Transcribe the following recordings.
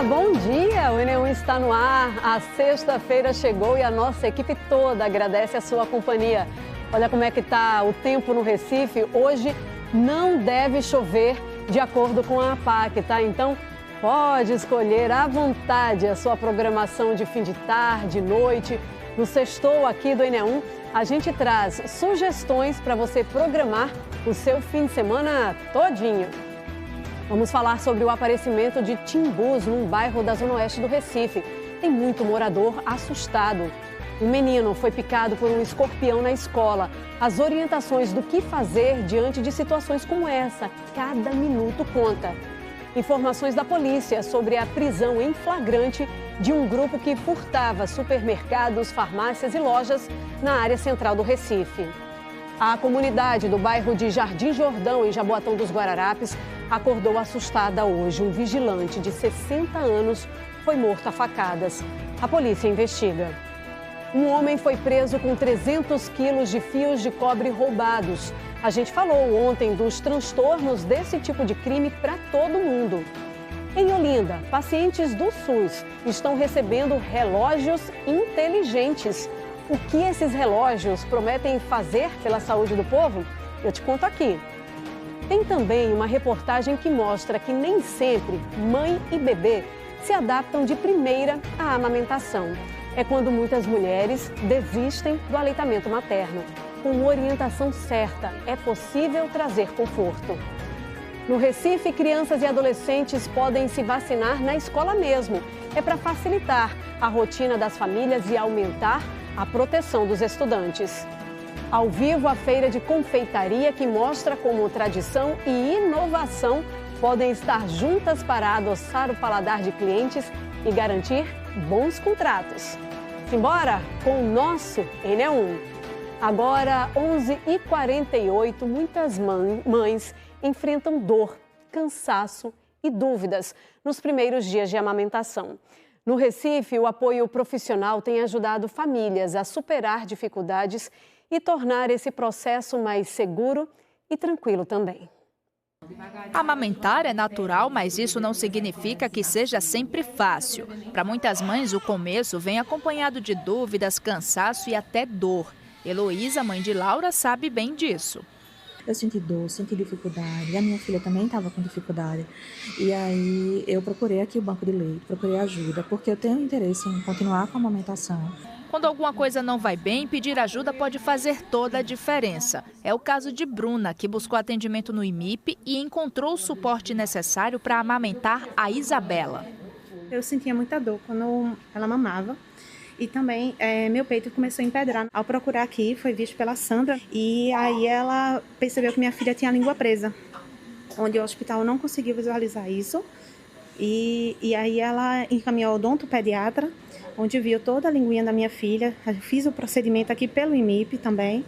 bom dia! O Enem está no ar, a sexta-feira chegou e a nossa equipe toda agradece a sua companhia. Olha como é que está o tempo no Recife. Hoje não deve chover de acordo com a APAC, tá? Então pode escolher à vontade a sua programação de fim de tarde, noite. No Sextou aqui do Enem, a gente traz sugestões para você programar o seu fim de semana todinho. Vamos falar sobre o aparecimento de timbus num bairro da Zona Oeste do Recife. Tem muito morador assustado. Um menino foi picado por um escorpião na escola. As orientações do que fazer diante de situações como essa, cada minuto conta. Informações da polícia sobre a prisão em flagrante de um grupo que furtava supermercados, farmácias e lojas na área central do Recife. A comunidade do bairro de Jardim Jordão, em Jaboatão dos Guararapes, acordou assustada hoje. Um vigilante de 60 anos foi morto a facadas. A polícia investiga. Um homem foi preso com 300 quilos de fios de cobre roubados. A gente falou ontem dos transtornos desse tipo de crime para todo mundo. Em Olinda, pacientes do SUS estão recebendo relógios inteligentes. O que esses relógios prometem fazer pela saúde do povo? Eu te conto aqui. Tem também uma reportagem que mostra que nem sempre mãe e bebê se adaptam de primeira à amamentação. É quando muitas mulheres desistem do aleitamento materno. Com orientação certa, é possível trazer conforto. No Recife, crianças e adolescentes podem se vacinar na escola mesmo. É para facilitar a rotina das famílias e aumentar a proteção dos estudantes. Ao vivo, a feira de confeitaria que mostra como tradição e inovação podem estar juntas para adoçar o paladar de clientes e garantir bons contratos. Simbora com o nosso Enem. Agora, 11h48, muitas mães enfrentam dor, cansaço e dúvidas nos primeiros dias de amamentação. No Recife, o apoio profissional tem ajudado famílias a superar dificuldades e tornar esse processo mais seguro e tranquilo também. Amamentar é natural, mas isso não significa que seja sempre fácil. Para muitas mães, o começo vem acompanhado de dúvidas, cansaço e até dor. Heloísa, mãe de Laura, sabe bem disso. Eu senti dor, senti dificuldade, a minha filha também estava com dificuldade. E aí eu procurei aqui o banco de leite, procurei ajuda, porque eu tenho interesse em continuar com a amamentação. Quando alguma coisa não vai bem, pedir ajuda pode fazer toda a diferença. É o caso de Bruna, que buscou atendimento no IMIP e encontrou o suporte necessário para amamentar a Isabela. Eu sentia muita dor quando ela mamava. E também meu peito começou a empedrar. Ao procurar aqui, foi visto pela Sandra. E aí ela percebeu que minha filha tinha a língua presa. Onde o hospital não conseguiu visualizar isso. E aí ela encaminhou ao odontopediatra, onde viu toda a linguinha da minha filha. Eu fiz o procedimento aqui pelo IMIP também.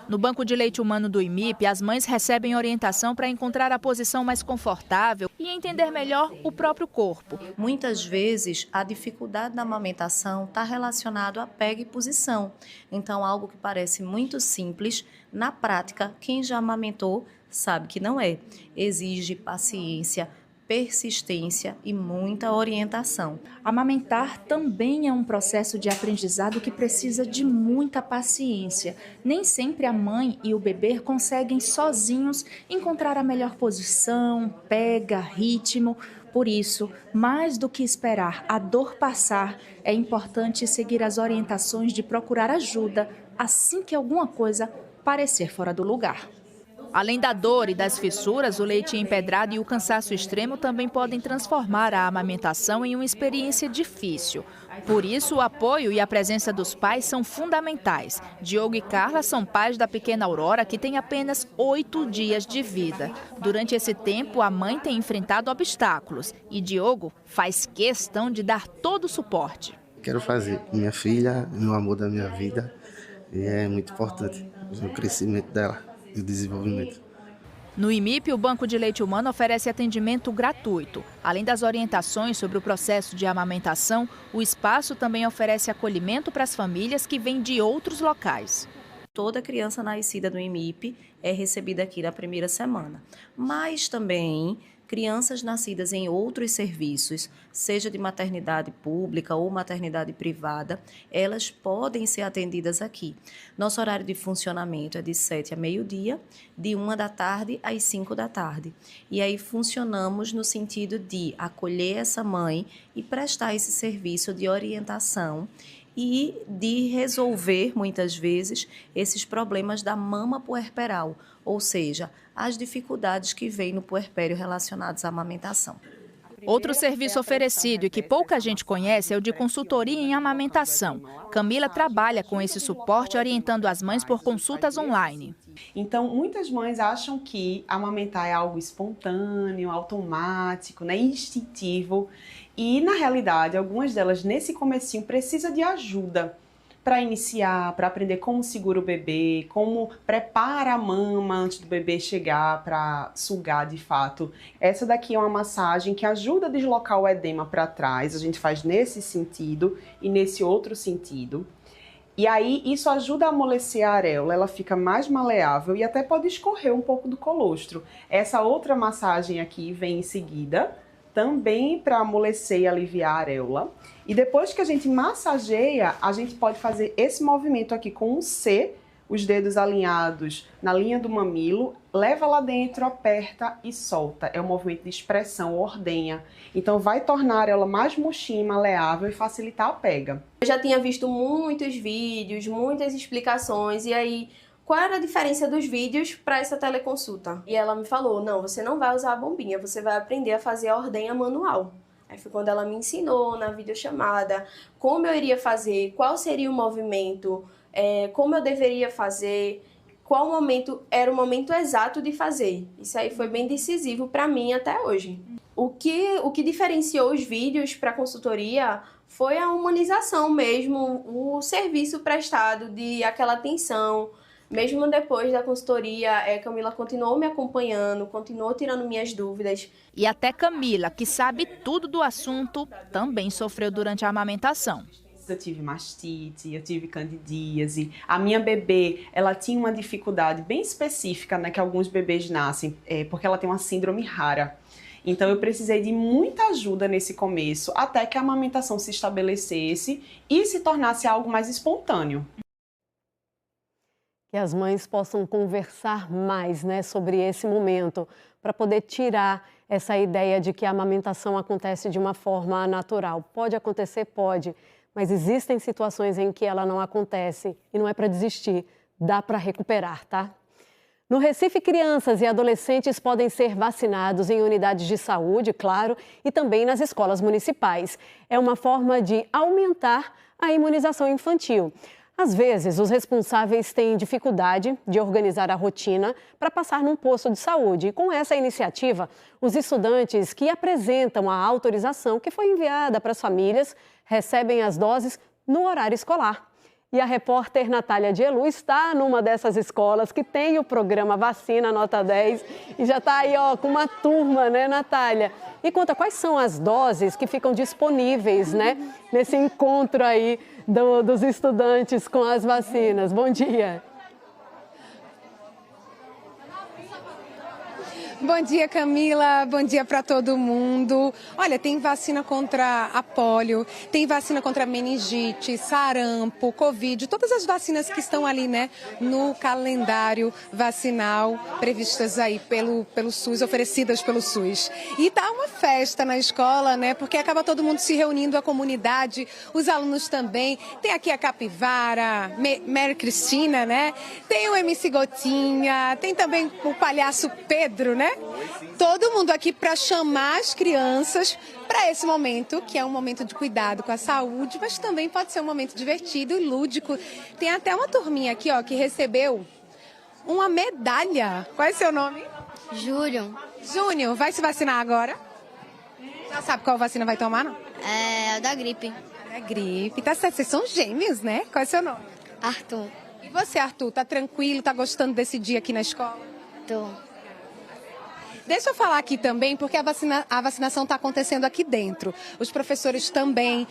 No Banco de Leite Humano do IMIP, as mães recebem orientação para encontrar a posição mais confortável e entender melhor o próprio corpo. Muitas vezes, a dificuldade da amamentação está relacionada à pega e posição. Então, algo que parece muito simples, na prática, quem já amamentou sabe que não é. Exige paciência, persistência e muita orientação. Amamentar também é um processo de aprendizado que precisa de muita paciência. Nem sempre a mãe e o bebê conseguem sozinhos encontrar a melhor posição, pega, ritmo. Por isso, mais do que esperar a dor passar, é importante seguir as orientações de procurar ajuda assim que alguma coisa parecer fora do lugar. Além da dor e das fissuras, o leite empedrado e o cansaço extremo também podem transformar a amamentação em uma experiência difícil. Por isso, o apoio e a presença dos pais são fundamentais. Diogo e Carla são pais da pequena Aurora, que tem apenas 8 dias de vida. Durante esse tempo, a mãe tem enfrentado obstáculos e Diogo faz questão de dar todo o suporte. Quero fazer minha filha, no amor da minha vida, e é muito importante o crescimento dela. E o desenvolvimento. No IMIP, o Banco de Leite Humano oferece atendimento gratuito. Além das orientações sobre o processo de amamentação, o espaço também oferece acolhimento para as famílias que vêm de outros locais. Toda criança nascida no IMIP é recebida aqui na primeira semana. Mas também Crianças nascidas em outros serviços, seja de maternidade pública ou maternidade privada, elas podem ser atendidas aqui. Nosso horário de funcionamento é de 7 a meio-dia, de 1 da tarde às 5 da tarde. E aí funcionamos no sentido de acolher essa mãe e prestar esse serviço de orientação e de resolver, muitas vezes, esses problemas da mama puerperal, ou seja, as dificuldades que vêm no puerpério relacionadas à amamentação. Outro serviço oferecido e que pouca gente conhece é o de consultoria em amamentação. Camila trabalha com esse suporte, orientando as mães por consultas online. Então, muitas mães acham que amamentar é algo espontâneo, automático, né, instintivo. E, na realidade, algumas delas, nesse comecinho, precisam de ajuda para iniciar, para aprender como segura o bebê, como prepara a mama antes do bebê chegar para sugar de fato. Essa daqui é uma massagem que ajuda a deslocar o edema para trás. A gente faz nesse sentido e nesse outro sentido. E aí isso ajuda a amolecer a areola, ela fica mais maleável e até pode escorrer um pouco do colostro. Essa outra massagem aqui vem em seguida, também para amolecer e aliviar a areola. E depois que a gente massageia, a gente pode fazer esse movimento aqui com um C, os dedos alinhados na linha do mamilo, leva lá dentro, aperta e solta. É um movimento de expressão, ordenha. Então vai tornar a areola mais murchinha, maleável e facilitar a pega. Eu já tinha visto muitos vídeos, muitas explicações, e aí qual era a diferença dos vídeos para essa teleconsulta? E ela me falou, não, você não vai usar a bombinha, você vai aprender a fazer a ordenha manual. Aí foi quando ela me ensinou na videochamada como eu iria fazer, qual seria o movimento, como eu deveria fazer, qual momento era o momento exato de fazer. Isso aí foi bem decisivo para mim até hoje. O que diferenciou os vídeos para consultoria foi a humanização mesmo, o serviço prestado, de aquela atenção. Mesmo depois da consultoria, Camila continuou me acompanhando, continuou tirando minhas dúvidas. E até Camila, que sabe tudo do assunto, também sofreu durante a amamentação. Eu tive mastite, eu tive candidíase. A minha bebê, ela tinha uma dificuldade bem específica, né, que alguns bebês nascem, porque ela tem uma síndrome rara. Então eu precisei de muita ajuda nesse começo, até que a amamentação se estabelecesse e se tornasse algo mais espontâneo. Que as mães possam conversar mais, né, sobre esse momento, para poder tirar essa ideia de que a amamentação acontece de uma forma natural. Pode acontecer? Pode, mas existem situações em que ela não acontece e não é para desistir, dá para recuperar, tá? No Recife, crianças e adolescentes podem ser vacinados em unidades de saúde, claro, e também nas escolas municipais. É uma forma de aumentar a imunização infantil. Às vezes, os responsáveis têm dificuldade de organizar a rotina para passar num posto de saúde. E com essa iniciativa, os estudantes que apresentam a autorização que foi enviada para as famílias recebem as doses no horário escolar. E a repórter Natália Dielu está numa dessas escolas que tem o programa Vacina Nota 10 e já está aí com uma turma, né, Natália? E conta quais são as doses que ficam disponíveis, né, nesse encontro aí dos estudantes com as vacinas. Bom dia. Bom dia, Camila. Bom dia para todo mundo. Olha, tem vacina contra a polio, tem vacina contra meningite, sarampo, covid, todas as vacinas que estão ali, né, no calendário vacinal previstas aí pelo SUS, oferecidas pelo SUS. E tá uma festa na escola, né, porque acaba todo mundo se reunindo, a comunidade, os alunos também. Tem aqui a Capivara, Mary Cristina, né? Tem o MC Gotinha, tem também o palhaço Pedro, né? Todo mundo aqui para chamar as crianças para esse momento, que é um momento de cuidado com a saúde, mas também pode ser um momento divertido e lúdico. Tem até uma turminha aqui, ó, que recebeu uma medalha. Qual é seu nome? Júnior. Júnior, vai se vacinar agora? Já sabe qual vacina vai tomar, não? É da gripe. Da gripe, tá certo. Vocês são gêmeos, né? Qual é seu nome? Arthur. E você, Arthur, tá tranquilo, tá gostando desse dia aqui na escola? Tô. Deixa eu falar aqui também, porque a vacinação está acontecendo aqui dentro. Os professores também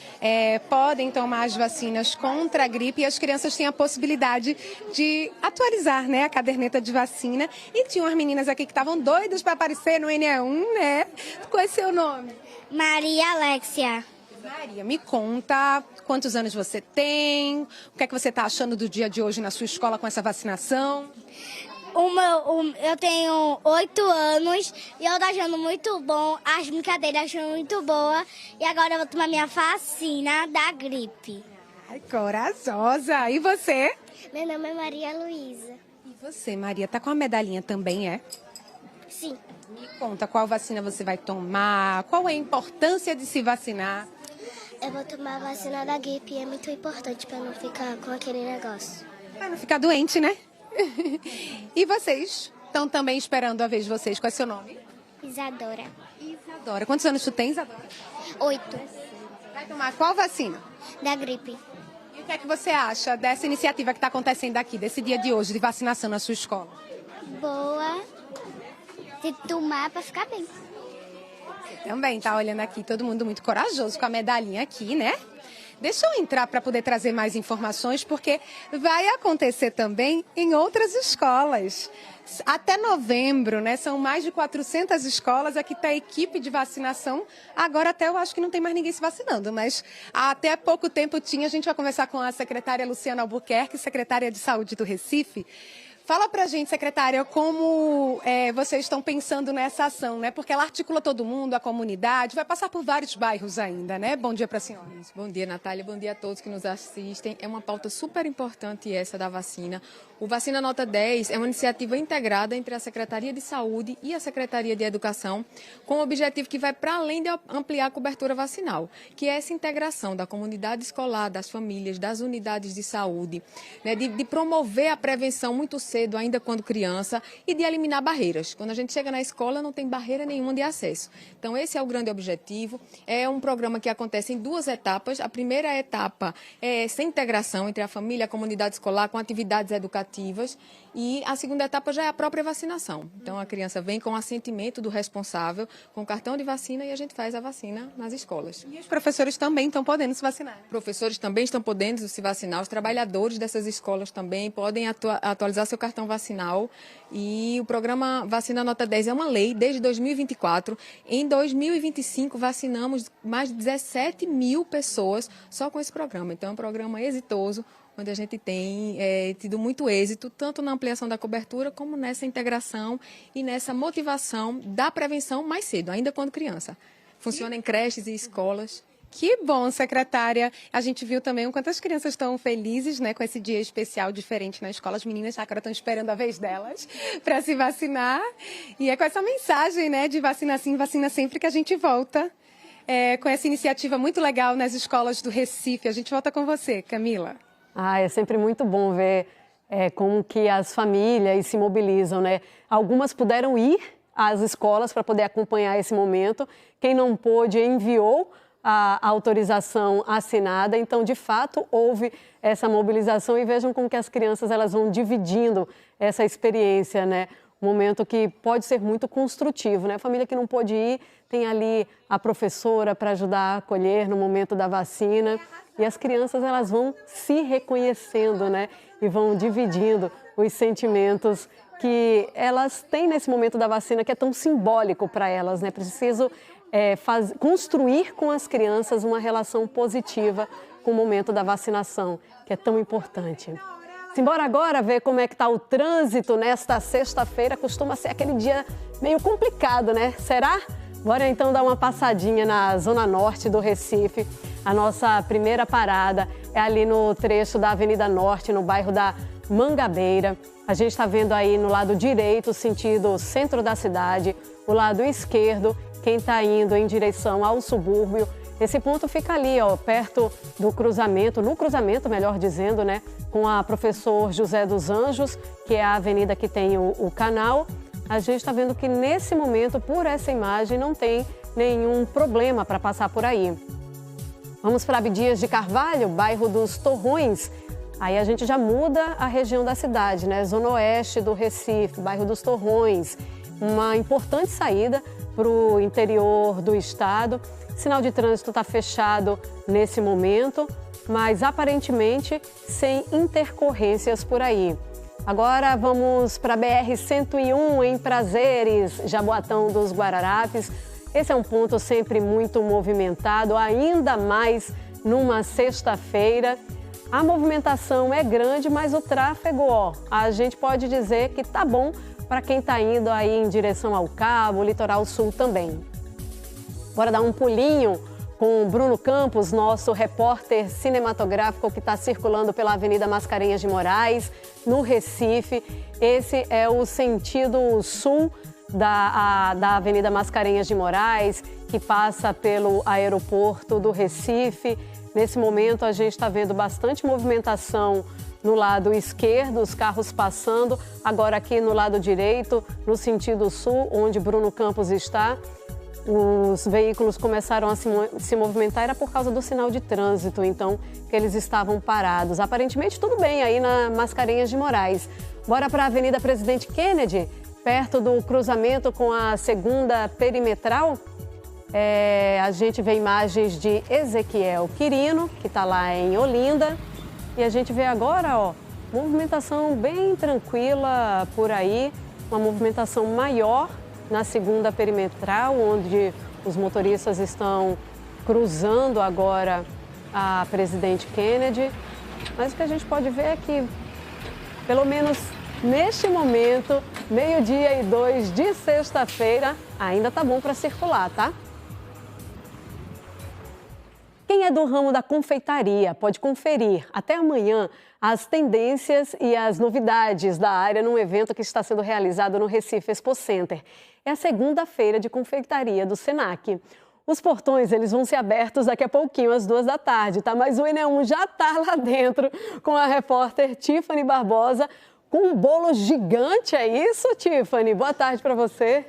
podem tomar as vacinas contra a gripe e as crianças têm a possibilidade de atualizar, né, a caderneta de vacina. E tinha umas meninas aqui que estavam doidas para aparecer no NE1, né? Qual é seu nome? Maria Alexia. Maria, me conta quantos anos você tem, o que é que você está achando do dia de hoje na sua escola com essa vacinação? Eu tenho 8 anos e eu tô achando muito bom, as brincadeiras achando muito boa. E agora eu vou tomar minha vacina da gripe. Ai, corajosa! E você? Meu nome é Maria Luísa. E você, Maria, tá com a medalhinha também, é? Sim. Me conta, qual vacina você vai tomar? Qual é a importância de se vacinar? Eu vou tomar a vacina da gripe e é muito importante para não ficar com aquele negócio. Para não ficar doente, né? E vocês? Estão também esperando a vez de vocês. Qual é seu nome? Isadora. Isadora. Quantos anos tu tem, Isadora? 8. Vai tomar qual vacina? Da gripe. E o que é que você acha dessa iniciativa que está acontecendo aqui, desse dia de hoje de vacinação na sua escola? Boa. De tomar para ficar bem. Também tá olhando aqui, todo mundo muito corajoso com a medalhinha aqui, né? Deixa eu entrar para poder trazer mais informações, porque vai acontecer também em outras escolas. Até novembro, né? São mais de 400 escolas. Aqui está a equipe de vacinação. Agora até eu acho que não tem mais ninguém se vacinando, mas até pouco tempo tinha. A gente vai conversar com a secretária Luciana Albuquerque, secretária de Saúde do Recife. Fala pra gente, secretária, como vocês estão pensando nessa ação, né? Porque ela articula todo mundo, a comunidade, vai passar por vários bairros ainda, né? Bom dia para a senhora. Bom dia, Natália. Bom dia a todos que nos assistem. É uma pauta super importante essa da vacina. O Vacina Nota 10 é uma iniciativa integrada entre a Secretaria de Saúde e a Secretaria de Educação, com o objetivo que vai para além de ampliar a cobertura vacinal, que é essa integração da comunidade escolar, das famílias, das unidades de saúde, né? De promover a prevenção muito cedo, ainda quando criança, e de eliminar barreiras. Quando a gente chega na escola, não tem barreira nenhuma de acesso. Então, esse é o grande objetivo. É um programa que acontece em 2 etapas. A primeira etapa é essa integração entre a família e a comunidade escolar com atividades educativas, e a segunda etapa já é a própria vacinação. Então, a criança vem com o assentimento do responsável, com o cartão de vacina, e a gente faz a vacina nas escolas. E os professores também estão podendo se vacinar? Professores também estão podendo se vacinar, os trabalhadores dessas escolas também podem atualizar seu cartão vacinal. E o programa Vacina Nota 10 é uma lei desde 2024. Em 2025, vacinamos mais de 17 mil pessoas só com esse programa. Então, é um programa exitoso, onde a gente tem tido muito êxito, tanto na ampliação da cobertura, como nessa integração e nessa motivação da prevenção mais cedo, ainda quando criança. Funciona em creches e escolas. Que bom, secretária. A gente viu também o quanto as crianças estão felizes, né, com esse dia especial diferente na escola. As meninas agora estão esperando a vez delas para se vacinar. E é com essa mensagem, né, de vacina sim, vacina sempre, que a gente volta com essa iniciativa muito legal nas escolas do Recife. A gente volta com você, Camila. É sempre muito bom ver como que as famílias se mobilizam, né? Algumas puderam ir às escolas para poder acompanhar esse momento. Quem não pôde enviou a autorização assinada. Então, de fato, houve essa mobilização e vejam como que as crianças elas vão dividindo essa experiência, né? Um momento que pode ser muito construtivo, né? A família que não pôde ir tem ali a professora para ajudar a acolher no momento da vacina. E as crianças elas vão se reconhecendo, né? E vão dividindo os sentimentos que elas têm nesse momento da vacina, que é tão simbólico para elas, né? Preciso construir com as crianças uma relação positiva com o momento da vacinação, que é tão importante. Simbora agora ver como é que está o trânsito nesta sexta-feira. Costuma ser aquele dia meio complicado, né? Será? Bora então dar uma passadinha na zona norte do Recife. A nossa primeira parada é ali no trecho da Avenida Norte, no bairro da Mangabeira. A gente está vendo aí no lado direito, sentido centro da cidade, o lado esquerdo, quem está indo em direção ao subúrbio. Esse ponto fica ali, ó, perto do cruzamento, no cruzamento, melhor dizendo, né, com a Professor José dos Anjos, que é a avenida que tem o canal. A gente está vendo que nesse momento, por essa imagem, não tem nenhum problema para passar por aí. Vamos para Abdias de Carvalho, bairro dos Torrões. Aí a gente já muda a região da cidade, né? Zona oeste do Recife, bairro dos Torrões. uma importante saída para o interior do estado. Sinal de trânsito está fechado nesse momento, mas aparentemente sem intercorrências por aí. Agora vamos para a BR-101 em Prazeres, Jaboatão dos Guararapes. Esse é um ponto sempre muito movimentado, ainda mais numa sexta-feira. A movimentação é grande, mas o tráfego, a gente pode dizer que tá bom para quem está indo aí em direção ao Cabo, Litoral Sul também. Bora dar um pulinho com o Bruno Campos, nosso repórter cinematográfico que está circulando pela Avenida Mascarenhas de Moraes, no Recife. Esse é o sentido sul da Avenida Mascarenhas de Moraes, que passa pelo aeroporto do Recife. Nesse momento, a gente está vendo bastante movimentação no lado esquerdo, os carros passando. Agora aqui no lado direito, no sentido sul, onde Bruno Campos está, os veículos começaram a se movimentar, era por causa do sinal de trânsito, então, que eles estavam parados. Aparentemente, tudo bem aí na Mascarenhas de Moraes. Bora para a Avenida Presidente Kennedy, perto do cruzamento com a 2ª perimetral. A gente vê imagens de Ezequiel Quirino, que está lá em Olinda. E a gente vê agora, movimentação bem tranquila por aí, uma movimentação maior na 2ª perimetral, onde os motoristas estão cruzando agora a Presidente Kennedy. Mas o que a gente pode ver é que, pelo menos neste momento, 12h02 de sexta-feira, ainda tá bom para circular, tá? Quem é do ramo da confeitaria pode conferir até amanhã as tendências e as novidades da área num evento que está sendo realizado no Recife Expo Center. É a 2ª feira de confeitaria do Senac. Os portões eles vão ser abertos daqui a pouquinho, às 2 da tarde, tá? Mas o Enem1 já está lá dentro com a repórter Tiffany Barbosa, com um bolo gigante, é isso, Tiffany? Boa tarde para você.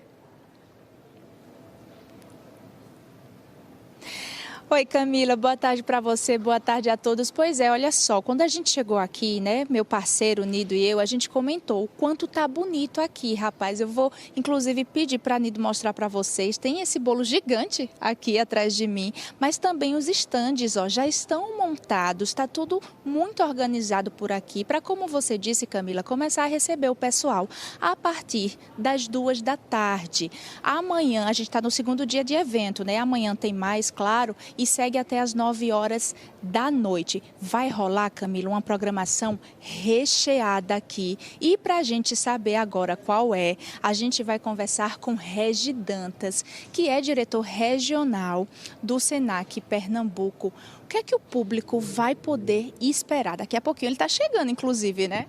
Oi, Camila, boa tarde para você, boa tarde a todos. Pois é, olha só, quando a gente chegou aqui, né, meu parceiro Nido e eu, a gente comentou o quanto tá bonito aqui, rapaz. Eu vou, inclusive, pedir para Nido mostrar para vocês. Tem esse bolo gigante aqui atrás de mim, mas também os estandes, já estão montados, está tudo muito organizado por aqui, para, como você disse, Camila, começar a receber o pessoal a partir das 2 da tarde. Amanhã, a gente está no 2º dia de evento, né? Amanhã tem mais, claro, e segue até às 9 horas da noite. Vai rolar, Camila, uma programação recheada aqui. E para a gente saber agora qual é, a gente vai conversar com Regi Dantas, que é diretor regional do Senac Pernambuco. O que é que o público vai poder esperar? Daqui a pouquinho ele está chegando, inclusive, né?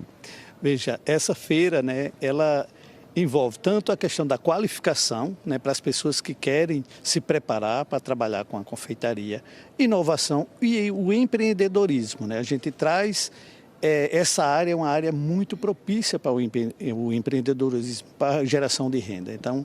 Veja, essa feira, né, ela envolve tanto a questão da qualificação, né, para as pessoas que querem se preparar para trabalhar com a confeitaria, inovação e o empreendedorismo, né? A gente traz essa área, é uma área muito propícia para o empreendedorismo, para a geração de renda. Então,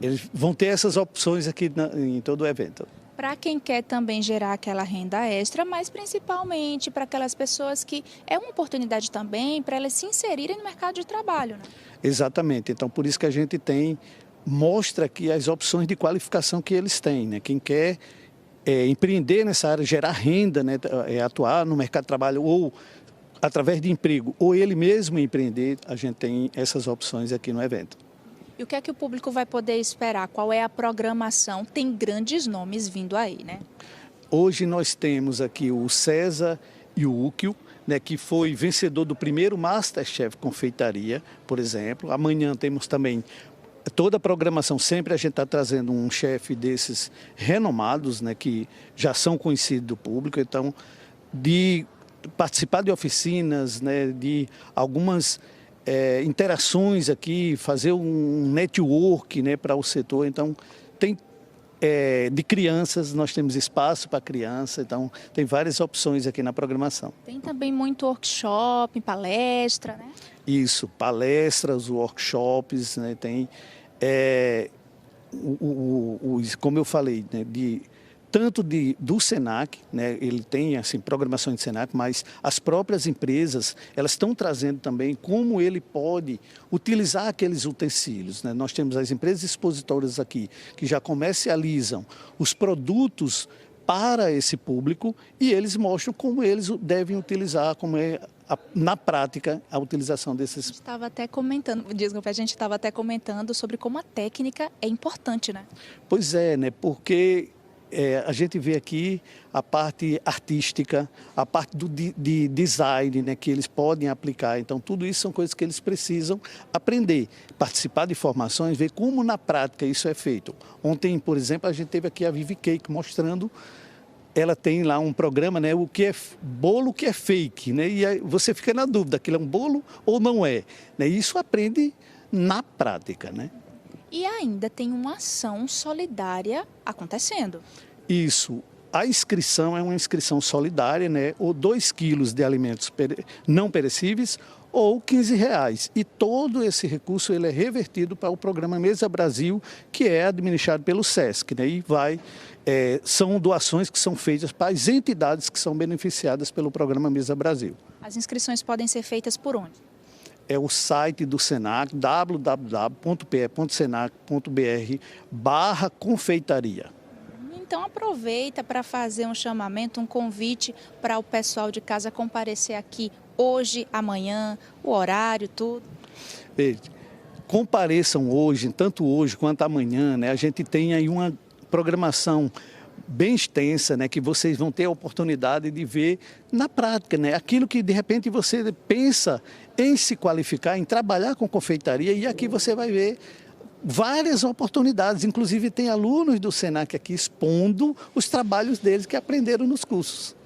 eles vão ter essas opções aqui em todo o evento. Para quem quer também gerar aquela renda extra, mas principalmente para aquelas pessoas que é uma oportunidade também para elas se inserirem no mercado de trabalho, né? Exatamente. Então, por isso que a gente mostra aqui as opções de qualificação que eles têm, né? Quem quer empreender nessa área, gerar renda, né? Atuar no mercado de trabalho ou através de emprego, ou ele mesmo empreender, a gente tem essas opções aqui no evento. E o que é que o público vai poder esperar? Qual é a programação? Tem grandes nomes vindo aí, né? Hoje nós temos aqui o César Yukio, né, que foi vencedor do primeiro Masterchef Confeitaria, por exemplo. Amanhã temos também toda a programação, sempre a gente está trazendo um chefe desses renomados, né, que já são conhecidos do público. Então, de participar de oficinas, né, de algumas interações aqui, fazer um network, né, para o setor. Então, tem de crianças, nós temos espaço para criança, então tem várias opções aqui na programação. Tem também muito workshop, palestra, né? Isso, palestras, workshops, né? Tem, como eu falei, né, de tanto do SENAC, né, ele tem assim, programação de SENAC, mas as próprias empresas elas estão trazendo também como ele pode utilizar aqueles utensílios. Né? Nós temos as empresas expositoras aqui que já comercializam os produtos para esse público e eles mostram como eles devem utilizar, como é na prática a utilização desses. A gente estava até comentando sobre como a técnica é importante, né? Pois é, né? Porque a gente vê aqui a parte artística, a parte de design, né, que eles podem aplicar. Então, tudo isso são coisas que eles precisam aprender, participar de formações, ver como na prática isso é feito. Ontem, por exemplo, a gente teve aqui a Vivi Cake mostrando, ela tem lá um programa, né, o que é bolo, o que é fake, né, e aí você fica na dúvida, aquilo é um bolo ou não é. Né, e isso aprende na prática, né? E ainda tem uma ação solidária acontecendo. Isso. A inscrição é uma inscrição solidária, né? Ou 2 quilos de alimentos não perecíveis ou R$15. E todo esse recurso ele é revertido para o programa Mesa Brasil, que é administrado pelo SESC. Né? E são doações que são feitas para as entidades que são beneficiadas pelo programa Mesa Brasil. As inscrições podem ser feitas por onde? É o site do SENAC, www.pe.senac.br/confeitaria. Então aproveita para fazer um chamamento, um convite para o pessoal de casa comparecer aqui hoje, amanhã, o horário, tudo. Compareçam hoje, tanto hoje quanto amanhã, né? A gente tem aí uma programação bem extensa, né, que vocês vão ter a oportunidade de ver na prática, né, aquilo que de repente você pensa em se qualificar, em trabalhar com confeitaria, e aqui você vai ver várias oportunidades, inclusive tem alunos do SENAC aqui expondo os trabalhos deles que aprenderam nos cursos.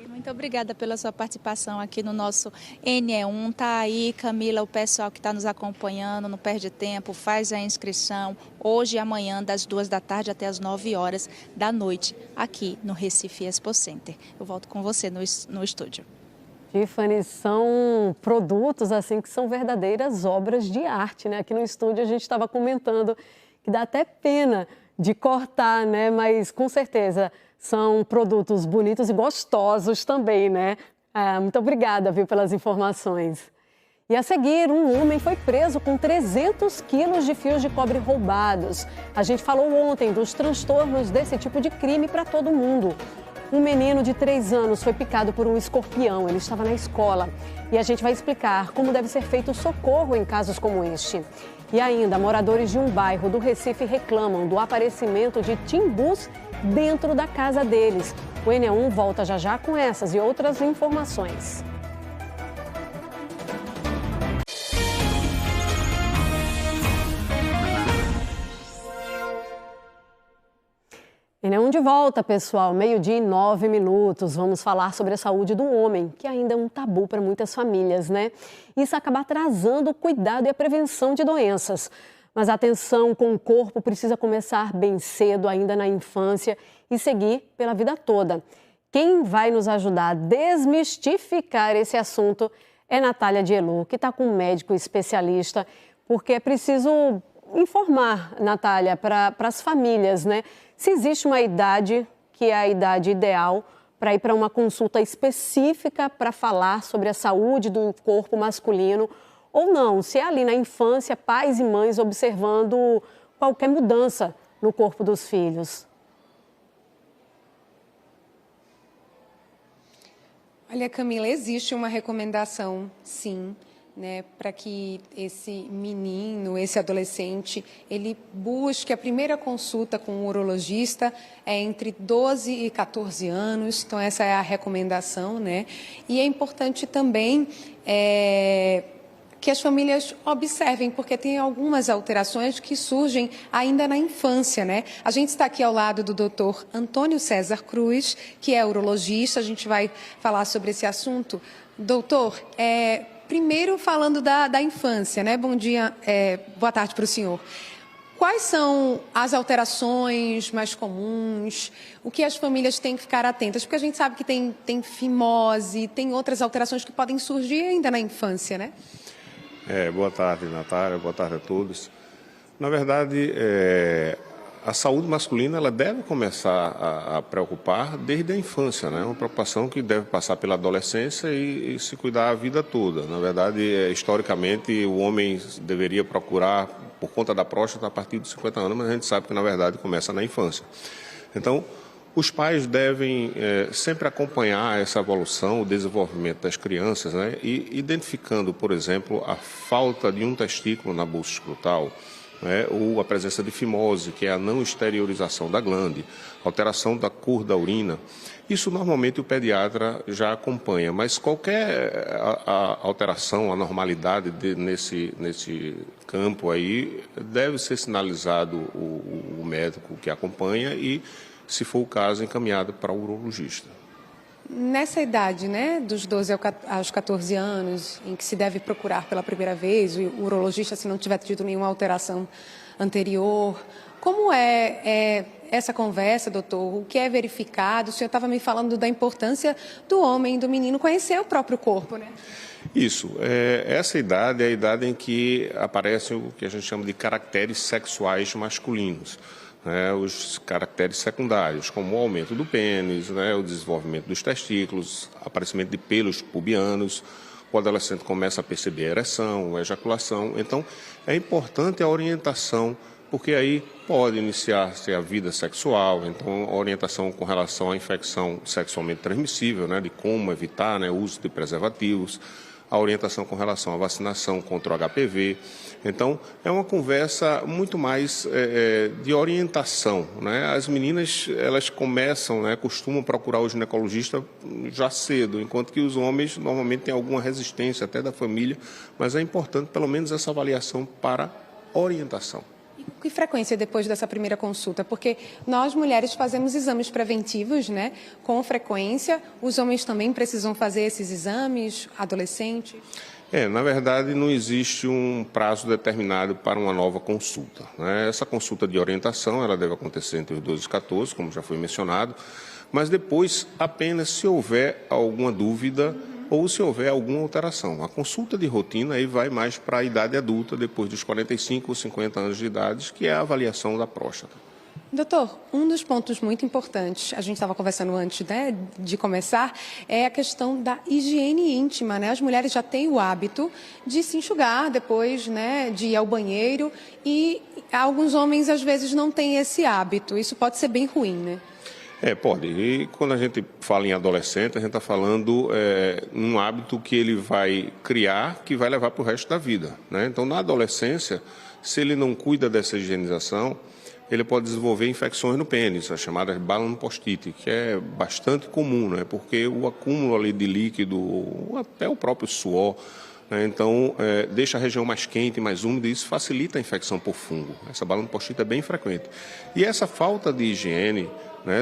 Muito obrigada pela sua participação aqui no nosso NE1. Tá aí, Camila, o pessoal que está nos acompanhando, não perde tempo, faz a inscrição hoje e amanhã, das 2 da tarde até as 9 horas da noite, aqui no Recife Expo Center. Eu volto com você no estúdio. Tiffany, são produtos assim que são verdadeiras obras de arte, né? Aqui no estúdio a gente estava comentando que dá até pena de cortar, né? Mas com certeza são produtos bonitos e gostosos também, né? Muito obrigada, viu, pelas informações. E a seguir, um homem foi preso com 300 quilos de fios de cobre roubados. A gente falou ontem dos transtornos desse tipo de crime para todo mundo. Um menino de 3 anos foi picado por um escorpião, ele estava na escola. E a gente vai explicar como deve ser feito o socorro em casos como este. E ainda, moradores de um bairro do Recife reclamam do aparecimento de timbus dentro da casa deles. O NE1 volta já já com essas e outras informações. NE1 de volta, pessoal. 12:09. Vamos falar sobre a saúde do homem, que ainda é um tabu para muitas famílias, né? Isso acaba atrasando o cuidado e a prevenção de doenças. Mas a atenção com o corpo precisa começar bem cedo, ainda na infância, e seguir pela vida toda. Quem vai nos ajudar a desmistificar esse assunto é Natália Dielu, que está com um médico especialista, porque é preciso informar, Natália, para as famílias, né? Se existe uma idade que é a idade ideal para ir para uma consulta específica para falar sobre a saúde do corpo masculino ou não, se é ali na infância, pais e mães observando qualquer mudança no corpo dos filhos. Olha, Camila, existe uma recomendação, sim, né, para que esse menino, esse adolescente, ele busque a primeira consulta com um urologista entre 12 e 14 anos, então essa é a recomendação, né? E é importante também que as famílias observem, porque tem algumas alterações que surgem ainda na infância, né? A gente está aqui ao lado do Dr. Antônio César Cruz, que é urologista, a gente vai falar sobre esse assunto. Doutor, primeiro falando da infância, né? Bom dia, boa tarde para o senhor. Quais são as alterações mais comuns? O que as famílias têm que ficar atentas? Porque a gente sabe que tem fimose, tem outras alterações que podem surgir ainda na infância, né? Boa tarde, Natália. Boa tarde a todos. Na verdade, A saúde masculina ela deve começar a preocupar desde a infância, né? Uma preocupação que deve passar pela adolescência e se cuidar a vida toda. Na verdade, historicamente, o homem deveria procurar por conta da próstata a partir dos 50 anos, mas a gente sabe que, na verdade, começa na infância. Então, os pais devem sempre acompanhar essa evolução, o desenvolvimento das crianças, né? E identificando, por exemplo, a falta de um testículo na bolsa escrotal, né? Ou a presença de fimose, que é a não exteriorização da glande, alteração da cor da urina. Isso normalmente o pediatra já acompanha, mas qualquer alteração, anormalidade nesse campo aí, deve ser sinalizado o médico que acompanha e, se for o caso, encaminhado para o urologista. Nessa idade, né, dos 12 aos 14 anos, em que se deve procurar pela primeira vez o urologista se não tiver tido nenhuma alteração anterior, como é essa conversa, doutor? O que é verificado? O senhor estava me falando da importância do homem, do menino, conhecer o próprio corpo, né? Isso. Essa idade é a idade em que aparecem o que a gente chama de caracteres sexuais masculinos. Os caracteres secundários, como o aumento do pênis, o desenvolvimento dos testículos, aparecimento de pelos pubianos, o adolescente começa a perceber a ereção, a ejaculação. Então, é importante a orientação, porque aí pode iniciar-se a vida sexual, então a orientação com relação à infecção sexualmente transmissível, de como evitar o uso de preservativos, a orientação com relação à vacinação contra o HPV. Então, é uma conversa muito mais de orientação, As meninas, elas costumam procurar o ginecologista já cedo, enquanto que os homens normalmente têm alguma resistência até da família, mas é importante pelo menos essa avaliação para orientação. E com que frequência depois dessa primeira consulta? Porque nós, mulheres, fazemos exames preventivos, com frequência. Os homens também precisam fazer esses exames, adolescentes? Na verdade, não existe um prazo determinado para uma nova consulta, Essa consulta de orientação, ela deve acontecer entre os 12 e 14, como já foi mencionado, mas depois apenas se houver alguma dúvida ou se houver alguma alteração. A consulta de rotina aí vai mais para a idade adulta, depois dos 45 ou 50 anos de idade, que é a avaliação da próstata. Doutor, um dos pontos muito importantes, a gente estava conversando antes de começar, é a questão da higiene íntima, As mulheres já têm o hábito de se enxugar depois, de ir ao banheiro, e alguns homens às vezes não têm esse hábito. Isso pode ser bem ruim, Pode. E quando a gente fala em adolescente, a gente está falando um hábito que ele vai criar, que vai levar para o resto da vida, Então, na adolescência, se ele não cuida dessa higienização, ele pode desenvolver infecções no pênis, as chamadas balanopostite, que é bastante comum, Porque o acúmulo ali de líquido, até o próprio suor, então deixa a região mais quente, mais úmida, e isso facilita a infecção por fungo. Essa balanopostite é bem frequente. E essa falta de higiene,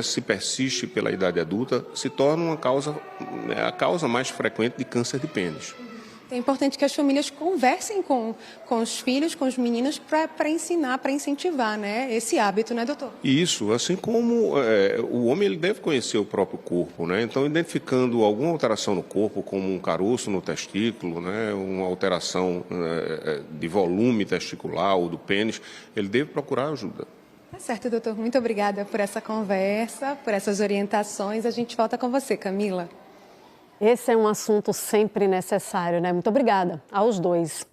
se persiste pela idade adulta, se torna a causa mais frequente de câncer de pênis. É importante que as famílias conversem com os filhos, com os meninos, para ensinar, para incentivar esse hábito, doutor? Isso, assim como o homem ele deve conhecer o próprio corpo, Então, identificando alguma alteração no corpo, como um caroço no testículo, uma alteração de volume testicular ou do pênis, ele deve procurar ajuda. Tá certo, doutor. Muito obrigada por essa conversa, por essas orientações. A gente volta com você, Camila. Esse é um assunto sempre necessário, Muito obrigada aos dois.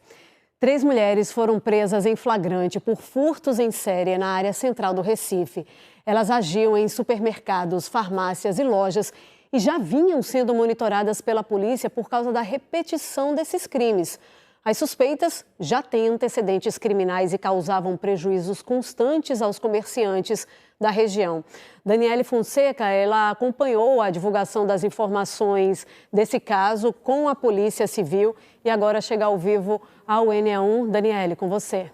3 mulheres foram presas em flagrante por furtos em série na área central do Recife. Elas agiam em supermercados, farmácias e lojas e já vinham sendo monitoradas pela polícia por causa da repetição desses crimes. As suspeitas já têm antecedentes criminais e causavam prejuízos constantes aos comerciantes da região. Daniele Fonseca, ela acompanhou a divulgação das informações desse caso com a Polícia Civil e agora chega ao vivo ao NA1. Daniele, com você.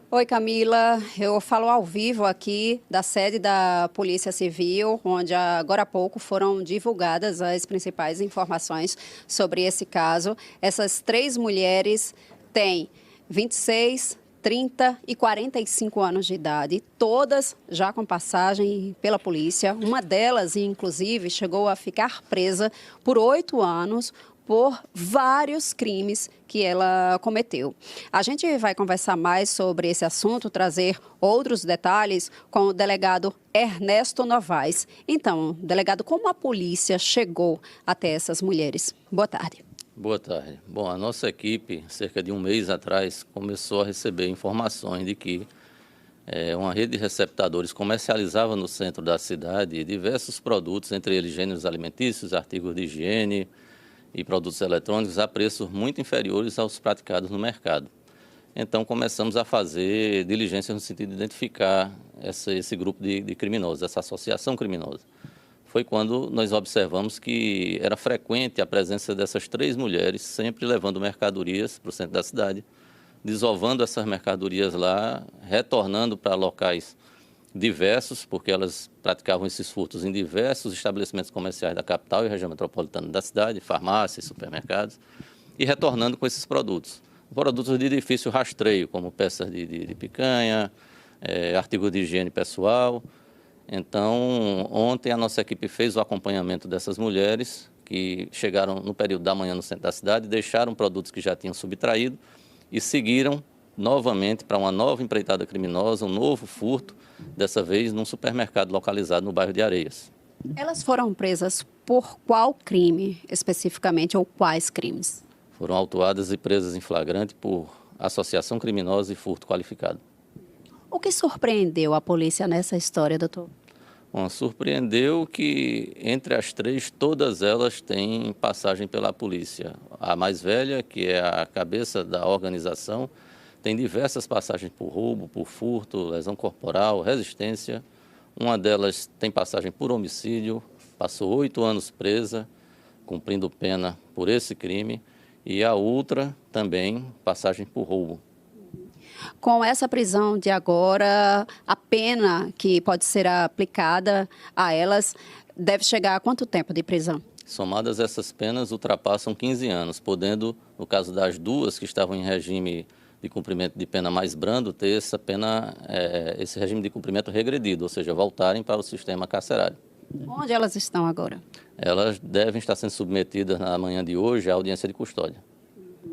Oi, Camila. Eu falo ao vivo aqui da sede da Polícia Civil, onde agora há pouco foram divulgadas as principais informações sobre esse caso. Essas 3 mulheres têm 26, 30 e 45 anos de idade, todas já com passagem pela polícia. Uma delas, inclusive, chegou a ficar presa por 8 anos por vários crimes que ela cometeu. A gente vai conversar mais sobre esse assunto, trazer outros detalhes com o delegado Ernesto Novaes. Então, delegado, como a polícia chegou até essas mulheres? Boa tarde. Boa tarde. Bom, a nossa equipe, cerca de um mês atrás, começou a receber informações de que uma rede de receptadores comercializava no centro da cidade diversos produtos, entre eles gêneros alimentícios, artigos de higiene e produtos eletrônicos a preços muito inferiores aos praticados no mercado. Então, começamos a fazer diligências no sentido de identificar esse grupo de criminosos, essa associação criminosa. Foi quando nós observamos que era frequente a presença dessas 3 mulheres, sempre levando mercadorias para o centro da cidade, desovando essas mercadorias lá, retornando para locais diversos, porque elas praticavam esses furtos em diversos estabelecimentos comerciais da capital e região metropolitana da cidade, farmácias, supermercados, e retornando com esses produtos. Produtos de difícil rastreio, como peças de picanha, artigos de higiene pessoal. Então, ontem a nossa equipe fez o acompanhamento dessas mulheres que chegaram no período da manhã no centro da cidade, deixaram produtos que já tinham subtraído e seguiram novamente para uma nova empreitada criminosa, um novo furto, dessa vez num supermercado localizado no bairro de Areias. Elas foram presas por qual crime especificamente ou quais crimes? Foram autuadas e presas em flagrante por associação criminosa e furto qualificado. O que surpreendeu a polícia nessa história, doutor? Bom, surpreendeu que entre as 3, todas elas têm passagem pela polícia. A mais velha, que é a cabeça da organização, tem diversas passagens por roubo, por furto, lesão corporal, resistência. Uma delas tem passagem por homicídio, passou 8 anos presa, cumprindo pena por esse crime. E a outra também passagem por roubo. Com essa prisão de agora, a pena que pode ser aplicada a elas deve chegar a quanto tempo de prisão? Somadas essas penas ultrapassam 15 anos, podendo, no caso das 2 que estavam em regime de cumprimento de pena mais brando, ter esse regime de cumprimento regredido, ou seja, voltarem para o sistema carcerário. Onde elas estão agora? Elas devem estar sendo submetidas na manhã de hoje à audiência de custódia.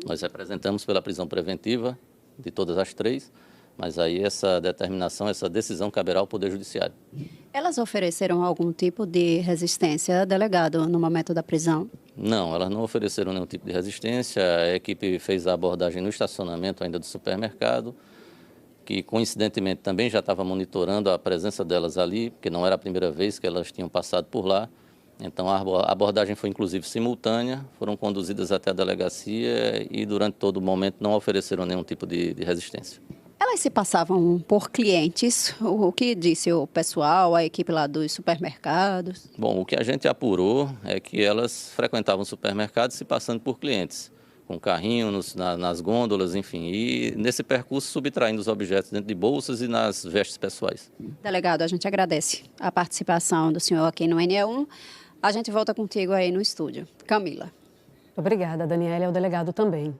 Nós representamos pela prisão preventiva de todas as 3, mas aí essa determinação, essa decisão caberá ao Poder Judiciário. Elas ofereceram algum tipo de resistência, delegado, no momento da prisão? Não, elas não ofereceram nenhum tipo de resistência. A equipe fez a abordagem no estacionamento ainda do supermercado, que coincidentemente também já estava monitorando a presença delas ali, porque não era a primeira vez que elas tinham passado por lá. Então a abordagem foi inclusive simultânea, foram conduzidas até a delegacia e durante todo o momento não ofereceram nenhum tipo de resistência. Elas se passavam por clientes? O que disse o pessoal, a equipe lá dos supermercados? Bom, o que a gente apurou é que elas frequentavam supermercados se passando por clientes, com carrinho nas gôndolas, enfim, e nesse percurso subtraindo os objetos dentro de bolsas e nas vestes pessoais. Delegado, a gente agradece a participação do senhor aqui no NE1. A gente volta contigo aí no estúdio. Camila. Obrigada, Daniela, e ao delegado também.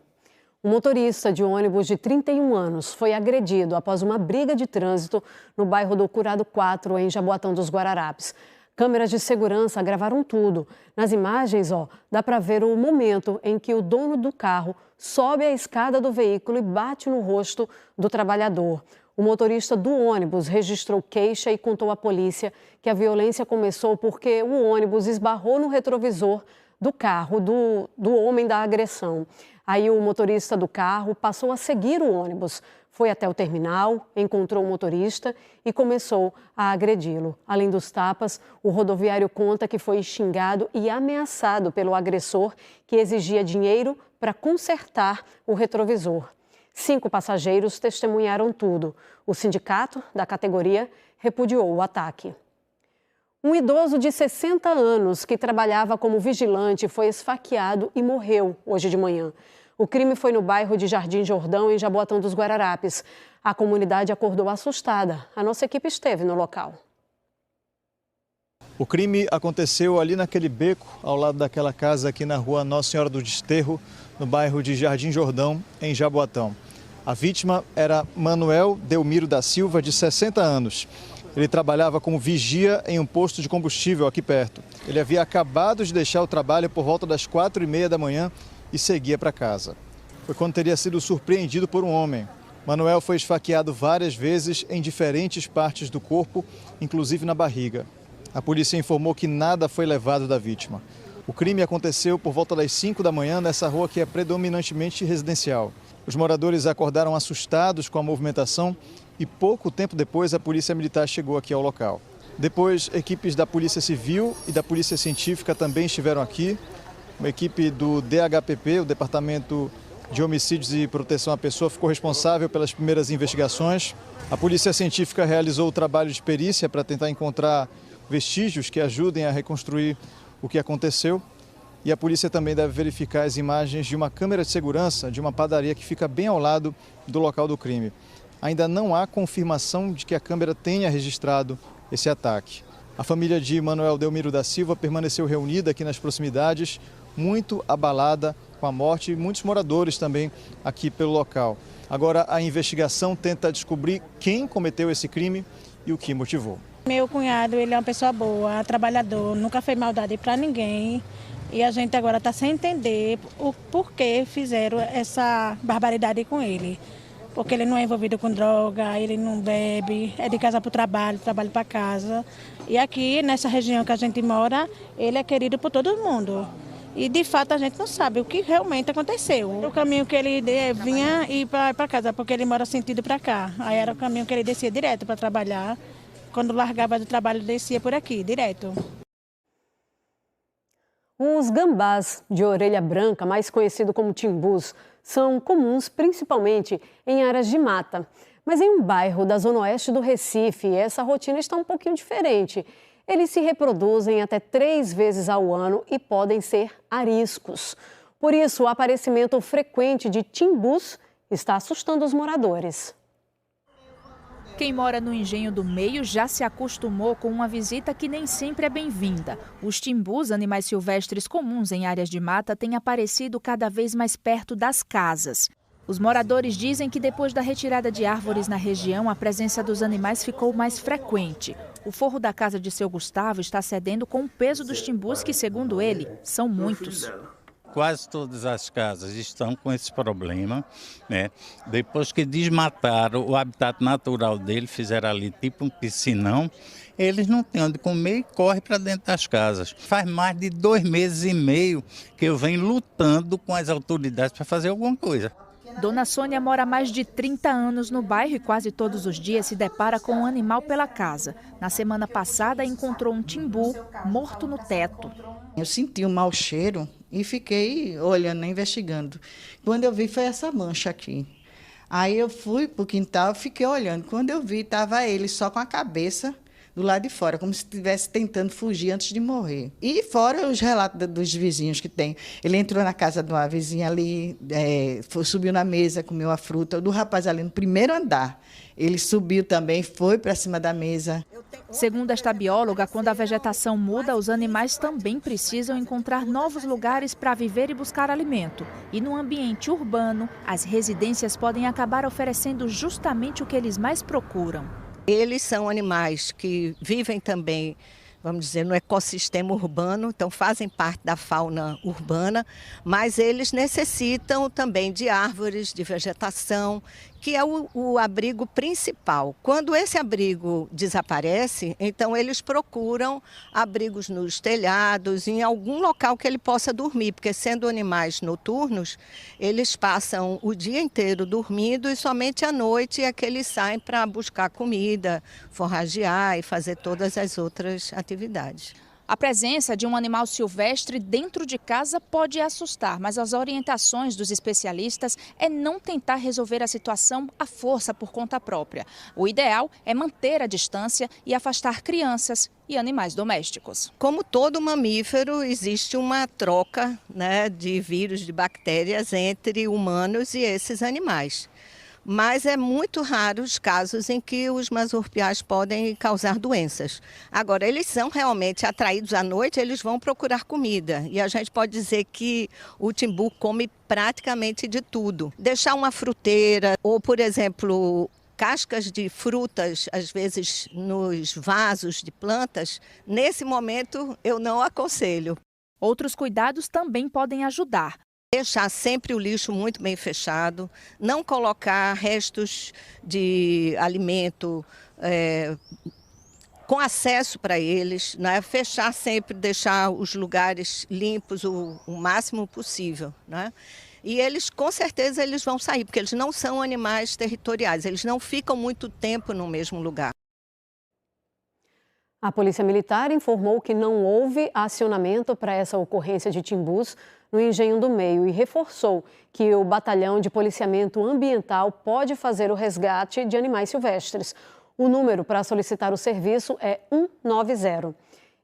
Um motorista de ônibus de 31 anos foi agredido após uma briga de trânsito no bairro do Curado 4, em Jaboatão dos Guararapes. Câmeras de segurança gravaram tudo. Nas imagens, dá para ver o momento em que o dono do carro sobe a escada do veículo e bate no rosto do trabalhador. O motorista do ônibus registrou queixa e contou à polícia que a violência começou porque o ônibus esbarrou no retrovisor do carro do homem da agressão. Aí o motorista do carro passou a seguir o ônibus. Foi até o terminal, encontrou o motorista e começou a agredi-lo. Além dos tapas, o rodoviário conta que foi xingado e ameaçado pelo agressor, que exigia dinheiro para consertar o retrovisor. 5 passageiros testemunharam tudo. O sindicato da categoria repudiou o ataque. Um idoso de 60 anos que trabalhava como vigilante foi esfaqueado e morreu hoje de manhã. O crime foi no bairro de Jardim Jordão, em Jaboatão dos Guararapes. A comunidade acordou assustada. A nossa equipe esteve no local. O crime aconteceu ali naquele beco, ao lado daquela casa aqui na rua Nossa Senhora do Desterro, no bairro de Jardim Jordão, em Jaboatão. A vítima era Manuel Delmiro da Silva, de 60 anos. Ele trabalhava como vigia em um posto de combustível aqui perto. Ele havia acabado de deixar o trabalho por volta das 4h30 da manhã e seguia para casa. Foi quando teria sido surpreendido por um homem. Manuel foi esfaqueado várias vezes em diferentes partes do corpo, inclusive na barriga. A polícia informou que nada foi levado da vítima. O crime aconteceu por volta das 5 da manhã nessa rua que é predominantemente residencial. Os moradores acordaram assustados com a movimentação e pouco tempo depois a polícia militar chegou aqui ao local. Depois, equipes da Polícia Civil e da Polícia Científica também estiveram aqui. Uma equipe do DHPP, o Departamento de Homicídios e Proteção à Pessoa, ficou responsável pelas primeiras investigações. A Polícia Científica realizou o trabalho de perícia para tentar encontrar vestígios que ajudem a reconstruir o que aconteceu. E a polícia também deve verificar as imagens de uma câmera de segurança de uma padaria que fica bem ao lado do local do crime. Ainda não há confirmação de que a câmera tenha registrado esse ataque. A família de Manuel Delmiro da Silva permaneceu reunida aqui nas proximidades, muito abalada com a morte e muitos moradores também aqui pelo local. Agora a investigação tenta descobrir quem cometeu esse crime e o que motivou. Meu cunhado, ele é uma pessoa boa, trabalhador, nunca fez maldade para ninguém. E a gente agora está sem entender o porquê fizeram essa barbaridade com ele. Porque ele não é envolvido com droga, ele não bebe, é de casa para o trabalho para casa. E aqui, nessa região que a gente mora, ele é querido por todo mundo. E, de fato, a gente não sabe o que realmente aconteceu. O caminho que ele vinha ir para casa, porque ele mora sentido para cá. Aí era o caminho que ele descia direto para trabalhar. Quando largava do trabalho, descia por aqui, direto. Os gambás de orelha branca, mais conhecido como timbus, são comuns principalmente em áreas de mata. Mas em um bairro da zona oeste do Recife, essa rotina está um pouquinho diferente. Eles se reproduzem até 3 vezes ao ano e podem ser ariscos. Por isso, o aparecimento frequente de timbus está assustando os moradores. Quem mora no Engenho do Meio já se acostumou com uma visita que nem sempre é bem-vinda. Os timbus, animais silvestres comuns em áreas de mata, têm aparecido cada vez mais perto das casas. Os moradores dizem que depois da retirada de árvores na região, a presença dos animais ficou mais frequente. O forro da casa de seu Gustavo está cedendo com o peso dos timbus, que, segundo ele, são muitos. Quase todas as casas estão com esse problema, né? Depois que desmataram o habitat natural dele, fizeram ali tipo um piscinão, eles não têm onde comer e correm para dentro das casas. Faz mais de 2 meses e meio que eu venho lutando com as autoridades para fazer alguma coisa. Dona Sônia mora há mais de 30 anos no bairro e quase todos os dias se depara com um animal pela casa. Na semana passada, encontrou um timbu morto no teto. Eu senti um mau cheiro e fiquei olhando, investigando. Quando eu vi, foi essa mancha aqui. Aí eu fui para o quintal e fiquei olhando. Quando eu vi, estava ele só com a cabeça do lado de fora, como se estivesse tentando fugir antes de morrer. E fora os relatos dos vizinhos que tem. Ele entrou na casa de uma vizinha ali, subiu na mesa, comeu a fruta. Do rapaz ali no primeiro andar, ele subiu também, foi para cima da mesa. Segundo esta bióloga, quando a vegetação muda, os animais também precisam encontrar novos lugares para viver e buscar alimento. E no ambiente urbano, as residências podem acabar oferecendo justamente o que eles mais procuram. Eles são animais que vivem também, vamos dizer, no ecossistema urbano, então fazem parte da fauna urbana, mas eles necessitam também de árvores, de vegetação, que é o abrigo principal. Quando esse abrigo desaparece, então eles procuram abrigos nos telhados, em algum local que ele possa dormir, porque sendo animais noturnos, eles passam o dia inteiro dormindo e somente à noite é que eles saem para buscar comida, forragear e fazer todas as outras atividades. A presença de um animal silvestre dentro de casa pode assustar, mas as orientações dos especialistas é não tentar resolver a situação à força por conta própria. O ideal é manter a distância e afastar crianças e animais domésticos. Como todo mamífero, existe uma troca, né, de vírus, de bactérias entre humanos e esses animais. Mas é muito raro os casos em que os marsupiais podem causar doenças. Agora, eles são realmente atraídos à noite, eles vão procurar comida. E a gente pode dizer que o timbu come praticamente de tudo. Deixar uma fruteira ou, por exemplo, cascas de frutas, às vezes nos vasos de plantas, nesse momento eu não aconselho. Outros cuidados também podem ajudar. Deixar sempre o lixo muito bem fechado, não colocar restos de alimento com acesso para eles, né? Fechar sempre, deixar os lugares limpos o máximo possível, né? E eles, com certeza, eles vão sair, porque eles não são animais territoriais, eles não ficam muito tempo no mesmo lugar. A Polícia Militar informou que não houve acionamento para essa ocorrência de timbus no Engenho do Meio e reforçou que o Batalhão de Policiamento Ambiental pode fazer o resgate de animais silvestres. O número para solicitar o serviço é 190.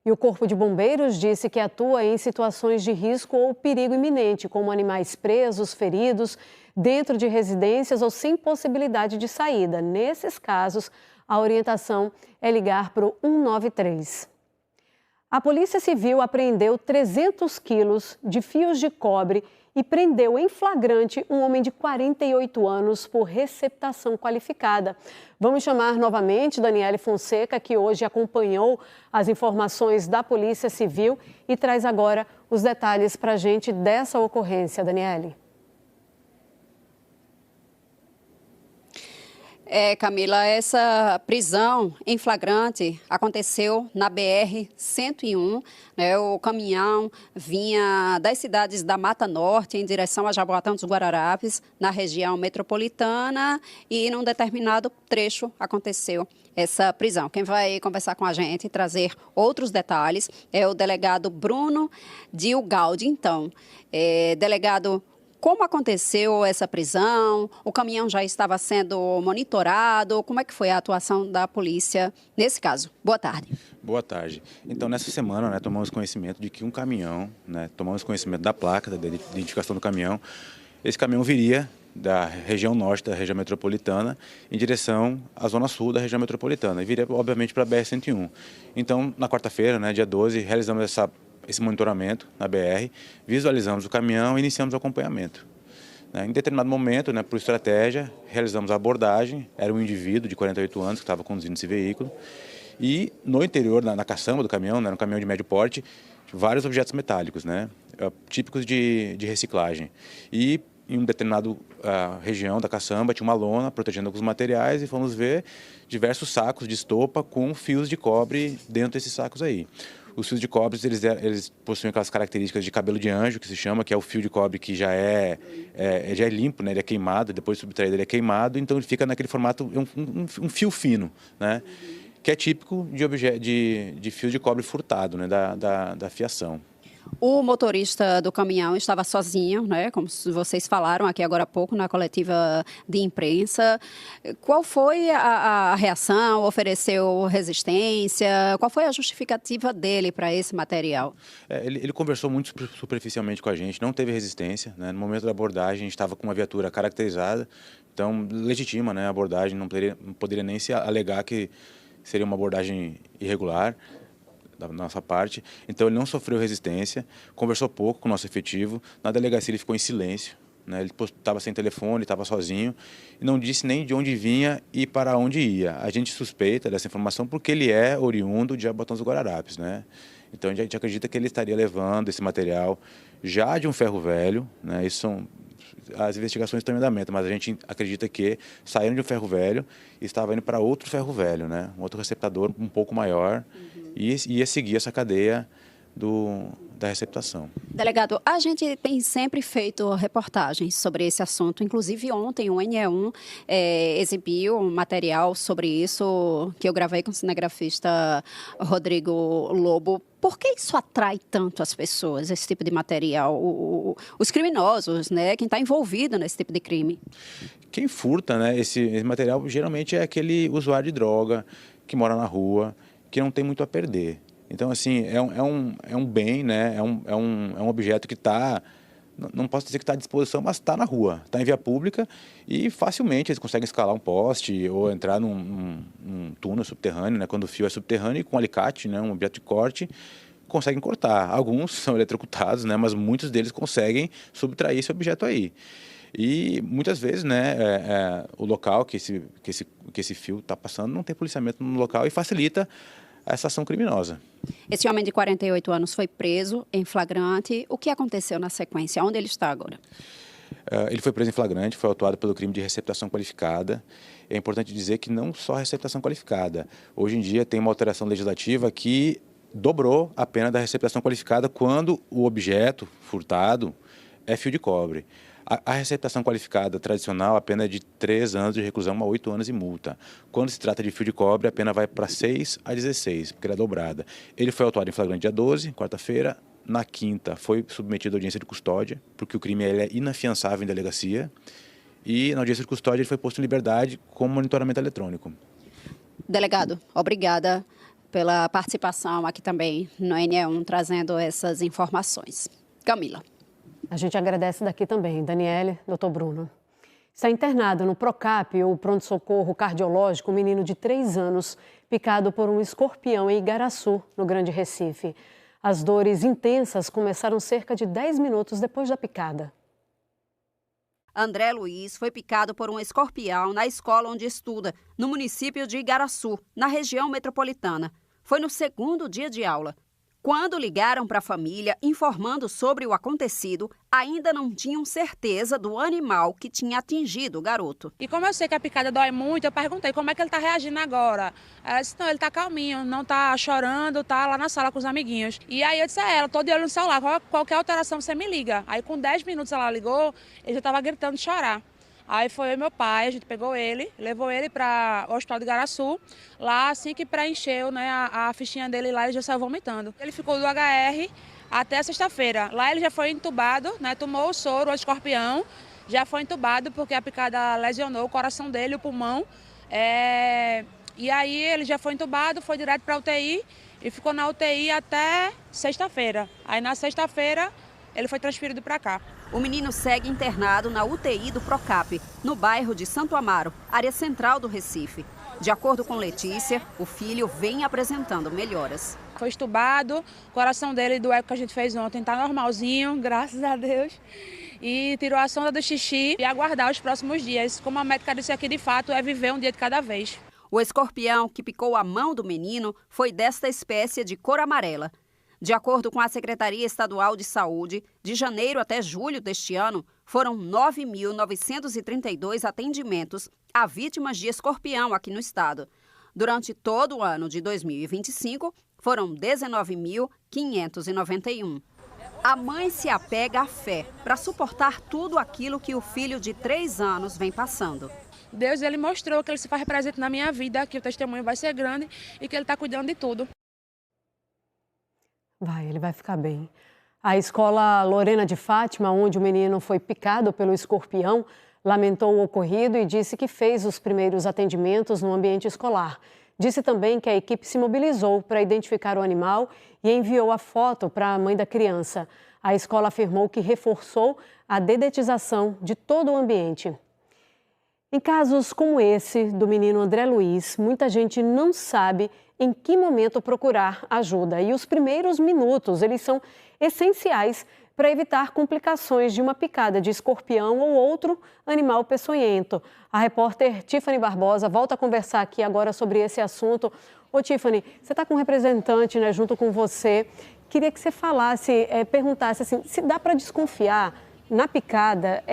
E o Corpo de Bombeiros disse que atua em situações de risco ou perigo iminente, como animais presos, feridos, dentro de residências ou sem possibilidade de saída. Nesses casos, a orientação é ligar para o 193. A Polícia Civil apreendeu 300 quilos de fios de cobre e prendeu em flagrante um homem de 48 anos por receptação qualificada. Vamos chamar novamente Daniele Fonseca, que hoje acompanhou as informações da Polícia Civil e traz agora os detalhes para a gente dessa ocorrência. Daniele. Camila, essa prisão em flagrante aconteceu na BR-101. Né? O caminhão vinha das cidades da Mata Norte em direção a Jaboatão dos Guararapes, na região metropolitana, e num determinado trecho aconteceu essa prisão. Quem vai conversar com a gente e trazer outros detalhes é o delegado Bruno Dilgaldi. Então, delegado, como aconteceu essa prisão? O caminhão já estava sendo monitorado? Como é que foi a atuação da polícia nesse caso? Boa tarde. Boa tarde. Então, nessa semana, tomamos conhecimento de que um caminhão, tomamos conhecimento da placa, da identificação do caminhão. Esse caminhão viria da região norte, da região metropolitana, em direção à zona sul da região metropolitana. E viria, obviamente, para a BR-101. Então, na quarta-feira, dia 12, realizamos esse monitoramento na BR, visualizamos o caminhão e iniciamos o acompanhamento. Em determinado momento, por estratégia, realizamos a abordagem, era um indivíduo de 48 anos que estava conduzindo esse veículo, e no interior, na caçamba do caminhão, era um caminhão de médio porte, vários objetos metálicos, típicos de reciclagem. E em uma determinada região da caçamba tinha uma lona protegendo alguns materiais e fomos ver diversos sacos de estopa com fios de cobre dentro desses sacos aí. Os fios de cobre, eles possuem aquelas características de cabelo de anjo, que se chama, que é o fio de cobre que já é limpo, ele é queimado, depois subtraído ele é queimado, então ele fica naquele formato, um fio fino, que é típico de fio de cobre furtado, da fiação. O motorista do caminhão estava sozinho, como vocês falaram aqui agora há pouco na coletiva de imprensa. Qual foi a reação? Ofereceu resistência? Qual foi a justificativa dele para esse material? Ele conversou muito superficialmente com a gente, não teve resistência. No momento da abordagem, a gente estava com uma viatura caracterizada, então legitima a abordagem, não poderia nem se alegar que seria uma abordagem irregular da nossa parte. Então ele não sofreu resistência, conversou pouco com o nosso efetivo. Na delegacia ele ficou em silêncio, ele estava sem telefone, estava sozinho e não disse nem de onde vinha e para onde ia. A gente suspeita dessa informação porque ele é oriundo de Jaboatão dos Guararapes, Então a gente acredita que ele estaria levando esse material já de um ferro velho, Isso são as investigações estão em andamento, mas a gente acredita que saíram de um ferro velho e estava indo para outro ferro velho, um outro receptador um pouco maior, e ia seguir essa cadeia da receptação. Delegado, a gente tem sempre feito reportagens sobre esse assunto, inclusive ontem o NE1 exibiu um material sobre isso que eu gravei com o cinegrafista Rodrigo Lobo. Por que isso atrai tanto as pessoas, esse tipo de material? Os criminosos, quem está envolvido nesse tipo de crime? Quem furta esse material geralmente é aquele usuário de droga que mora na rua, que não tem muito a perder. Então, assim, é um bem, é um objeto que está, não posso dizer que está à disposição, mas está na rua, está em via pública e facilmente eles conseguem escalar um poste ou entrar num túnel subterrâneo, quando o fio é subterrâneo, e com um alicate, um objeto de corte, conseguem cortar. Alguns são eletrocutados, mas muitos deles conseguem subtrair esse objeto aí. E muitas vezes, o local que esse que esse fio está passando, não tem policiamento no local e facilita essa ação criminosa. Esse homem de 48 anos foi preso em flagrante. O que aconteceu na sequência? Onde ele está agora? Ele foi preso em flagrante, foi autuado pelo crime de receptação qualificada. É importante dizer que não só receptação qualificada. Hoje em dia tem uma alteração legislativa que dobrou a pena da receptação qualificada quando o objeto furtado é fio de cobre. A receptação qualificada tradicional, a pena é de 3 anos de reclusão a 8 anos e multa. Quando se trata de fio de cobre, a pena vai para 6 a 16, porque ela é dobrada. Ele foi autuado em flagrante dia 12, quarta-feira. Na quinta, foi submetido à audiência de custódia, porque o crime ele é inafiançável em delegacia. E na audiência de custódia ele foi posto em liberdade com monitoramento eletrônico. Delegado, obrigada pela participação aqui também no NE1, trazendo essas informações. Camila. A gente agradece daqui também, Daniele, doutor Bruno. Está internado no Procap, o pronto-socorro cardiológico, um menino de 3 anos, picado por um escorpião em Igaraçu, no Grande Recife. As dores intensas começaram cerca de 10 minutos depois da picada. André Luiz foi picado por um escorpião na escola onde estuda, no município de Igaraçu, na região metropolitana. Foi no 2º dia de aula. Quando ligaram para a família informando sobre o acontecido, ainda não tinham certeza do animal que tinha atingido o garoto. E como eu sei que a picada dói muito, eu perguntei como é que ele está reagindo agora. Ela disse, não, ele está calminho, não está chorando, está lá na sala com os amiguinhos. E aí eu disse a ela, tô de olho no celular, qualquer alteração você me liga. Aí com 10 minutos ela ligou, ele já estava gritando de chorar. Aí foi eu e meu pai, a gente pegou ele, levou ele para o hospital de Igaraçu. Lá, assim que preencheu, né, a fichinha dele lá, ele já saiu vomitando. Ele ficou do HR até sexta-feira. Lá ele já foi entubado, né, tomou o soro, o escorpião, já foi entubado porque a picada lesionou o coração dele, o pulmão. E aí ele já foi entubado, foi direto para a UTI e ficou na UTI até sexta-feira. Aí na sexta-feira ele foi transferido para cá. O menino segue internado na UTI do Procap, no bairro de Santo Amaro, área central do Recife. De acordo com Letícia, o filho vem apresentando melhoras. Foi estubado, o coração dele do eco que a gente fez ontem está normalzinho, graças a Deus. E tirou a sonda do xixi e aguardar os próximos dias. Como a médica disse aqui, de fato, é viver um dia de cada vez. O escorpião que picou a mão do menino foi desta espécie de cor amarela. De acordo com a Secretaria Estadual de Saúde, de janeiro até julho deste ano, foram 9.932 atendimentos a vítimas de escorpião aqui no estado. Durante todo o ano de 2025, foram 19.591. A mãe se apega à fé para suportar tudo aquilo que o filho de 3 anos vem passando. Deus, ele mostrou que ele se faz presente na minha vida, que o testemunho vai ser grande e que ele está cuidando de tudo. Ele vai ficar bem. A escola Lorena de Fátima, onde o menino foi picado pelo escorpião, lamentou o ocorrido e disse que fez os primeiros atendimentos no ambiente escolar. Disse também que a equipe se mobilizou para identificar o animal e enviou a foto para a mãe da criança. A escola afirmou que reforçou a dedetização de todo o ambiente. Em casos como esse do menino André Luiz, muita gente não sabe em que momento procurar ajuda. E os primeiros minutos, eles são essenciais para evitar complicações de uma picada de escorpião ou outro animal peçonhento. A repórter Tiffany Barbosa volta a conversar aqui agora sobre esse assunto. Ô Tiffany, você está com um representante, né, junto com você. Queria que você falasse, perguntasse assim, se dá para desconfiar na picada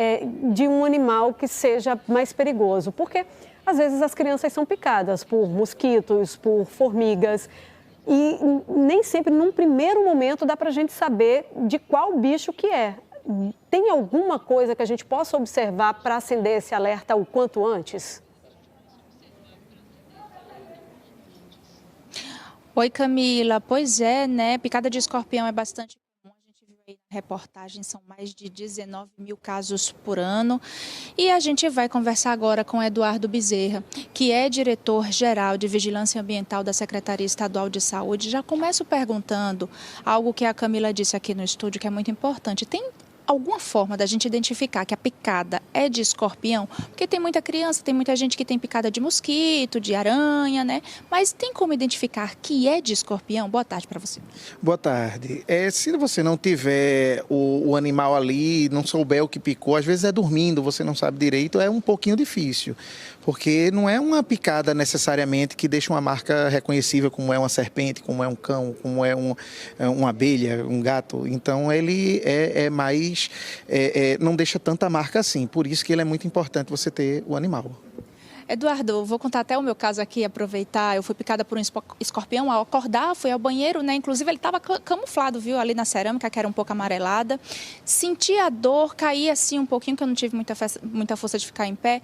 de um animal que seja mais perigoso. Porque às vezes as crianças são picadas por mosquitos, por formigas e nem sempre, num primeiro momento, dá para a gente saber de qual bicho que é. Tem alguma coisa que a gente possa observar para acender esse alerta o quanto antes? Oi, Camila. Pois é, né? Picada de escorpião é bastante comum. A gente viu aí na reportagem, são mais de 19 mil casos por ano. E a gente vai conversar agora com Eduardo Bezerra, que é diretor-geral de Vigilância Ambiental da Secretaria Estadual de Saúde. Já começo perguntando algo que a Camila disse aqui no estúdio, que é muito importante. Tem alguma forma da gente identificar que a picada é de escorpião? Porque tem muita criança, tem muita gente que tem picada de mosquito, de aranha, né? Mas tem como identificar que é de escorpião? Boa tarde para você. Boa tarde. Se você não tiver o animal ali, não souber o que picou, às vezes é dormindo, você não sabe direito, é um pouquinho difícil. Porque não é uma picada necessariamente que deixa uma marca reconhecível, como é uma serpente, como é um cão, como é uma abelha, um gato. Então ele não deixa tanta marca assim. Por isso que ele é muito importante você ter o animal. Eduardo, vou contar até o meu caso aqui, aproveitar. Eu fui picada por um escorpião ao acordar, fui ao banheiro, né? Inclusive ele estava camuflado, viu? Ali na cerâmica, que era um pouco amarelada. Senti a dor, caí assim um pouquinho, que eu não tive muita força de ficar em pé.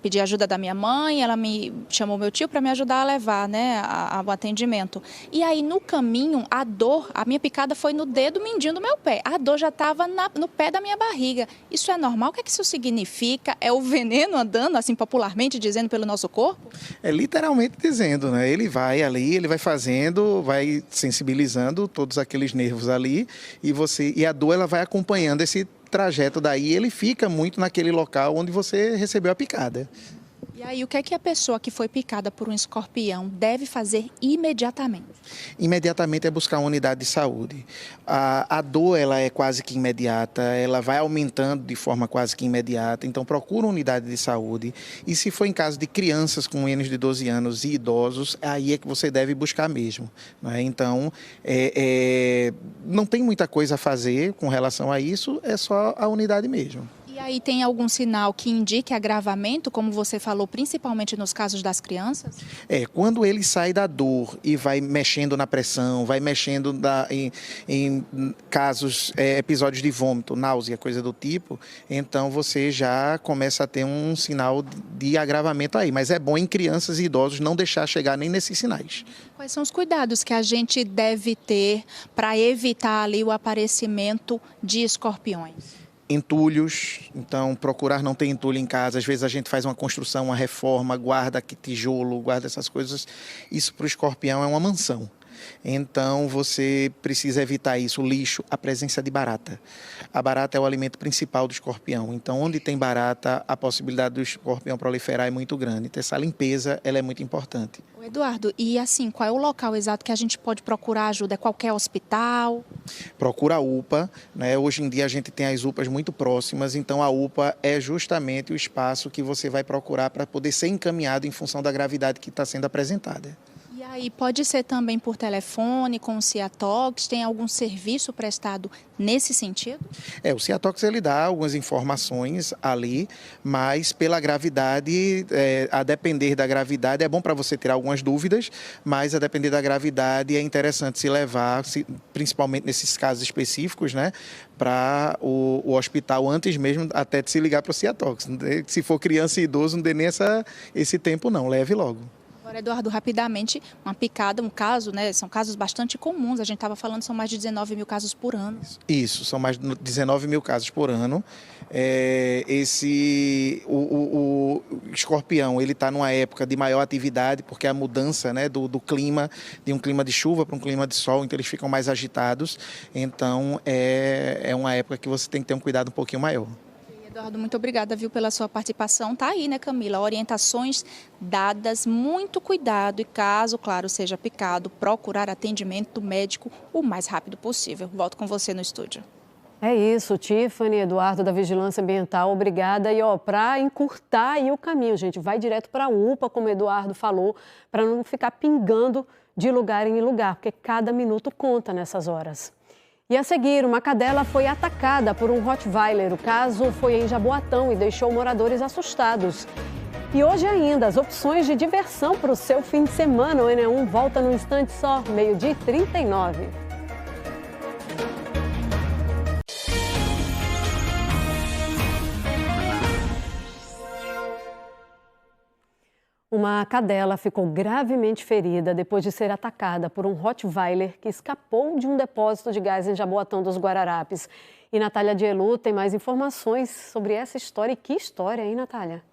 Pedi ajuda da minha mãe, ela me chamou meu tio para me ajudar a levar, né, ao atendimento. E aí, no caminho, a minha picada foi no dedo mindinho do meu pé. A dor já estava no pé da minha barriga. Isso é normal? O que é que isso significa? É o veneno andando, assim, popularmente dizendo, pelo nosso corpo? É literalmente dizendo, né? Ele vai ali, ele vai fazendo, vai sensibilizando todos aqueles nervos ali e a dor ela vai acompanhando esse trajeto daí, ele fica muito naquele local onde você recebeu a picada. E aí, o que é que a pessoa que foi picada por um escorpião deve fazer imediatamente? Imediatamente é buscar uma unidade de saúde. A dor ela é quase que imediata, ela vai aumentando de forma quase que imediata, então procura uma unidade de saúde. E se for em caso de crianças com menos de 12 anos e idosos, aí é que você deve buscar mesmo. Né? Então, não tem muita coisa a fazer com relação a isso, é só a unidade mesmo. E aí tem algum sinal que indique agravamento, como você falou, principalmente nos casos das crianças? Quando ele sai da dor e vai mexendo na pressão, vai mexendo em casos, episódios de vômito, náusea, coisa do tipo, então você já começa a ter um sinal de agravamento aí. Mas é bom em crianças e idosos não deixar chegar nem nesses sinais. Quais são os cuidados que a gente deve ter para evitar ali o aparecimento de escorpiões? Entulhos, então procurar não ter entulho em casa. Às vezes a gente faz uma construção, uma reforma, guarda tijolo, guarda essas coisas. Isso para o escorpião é uma mansão. Então você precisa evitar isso, o lixo, a presença de barata. A barata é o alimento principal do escorpião. Então onde tem barata, a possibilidade do escorpião proliferar é muito grande. Então essa limpeza ela é muito importante. Eduardo, e assim, qual é o local exato que a gente pode procurar ajuda? É qualquer hospital? Procura a UPA, né? Hoje em dia a gente tem as UPAs muito próximas, então a UPA é justamente o espaço que você vai procurar para poder ser encaminhado em função da gravidade que está sendo apresentada. E aí pode ser também por telefone, com o Ciatox, tem algum serviço prestado nesse sentido? O Ciatox ele dá algumas informações ali, mas pela gravidade, a depender da gravidade, é bom para você ter algumas dúvidas, mas a depender da gravidade é interessante se levar, principalmente nesses casos específicos, né, para o hospital antes mesmo até de se ligar para o Ciatox. Se for criança e idoso, não dê nem esse tempo não, leve logo. Agora, Eduardo, rapidamente, uma picada, um caso, né? São casos bastante comuns. A gente estava falando, são mais de 19 mil casos por ano. Isso, são mais de 19 mil casos por ano. O escorpião, ele está numa época de maior atividade, porque a mudança, né, do clima, de um clima de chuva para um clima de sol, então eles ficam mais agitados. Então, é uma época que você tem que ter um cuidado um pouquinho maior. Eduardo, muito obrigada, viu, pela sua participação. Tá aí, né, Camila? Orientações dadas, muito cuidado e caso, claro, seja picado, procurar atendimento médico o mais rápido possível. Volto com você no estúdio. É isso, Tiffany, Eduardo da Vigilância Ambiental, obrigada. E para encurtar aí o caminho, gente, vai direto para a UPA, como o Eduardo falou, para não ficar pingando de lugar em lugar, porque cada minuto conta nessas horas. E a seguir, uma cadela foi atacada por um Rottweiler. O caso foi em Jaboatão e deixou moradores assustados. E hoje ainda, as opções de diversão para o seu fim de semana. O Enem1 volta num instante só, 12h39. Uma cadela ficou gravemente ferida depois de ser atacada por um Rottweiler que escapou de um depósito de gás em Jaboatão dos Guararapes. E Natália Dielu tem mais informações sobre essa história. E que história, hein, Natália?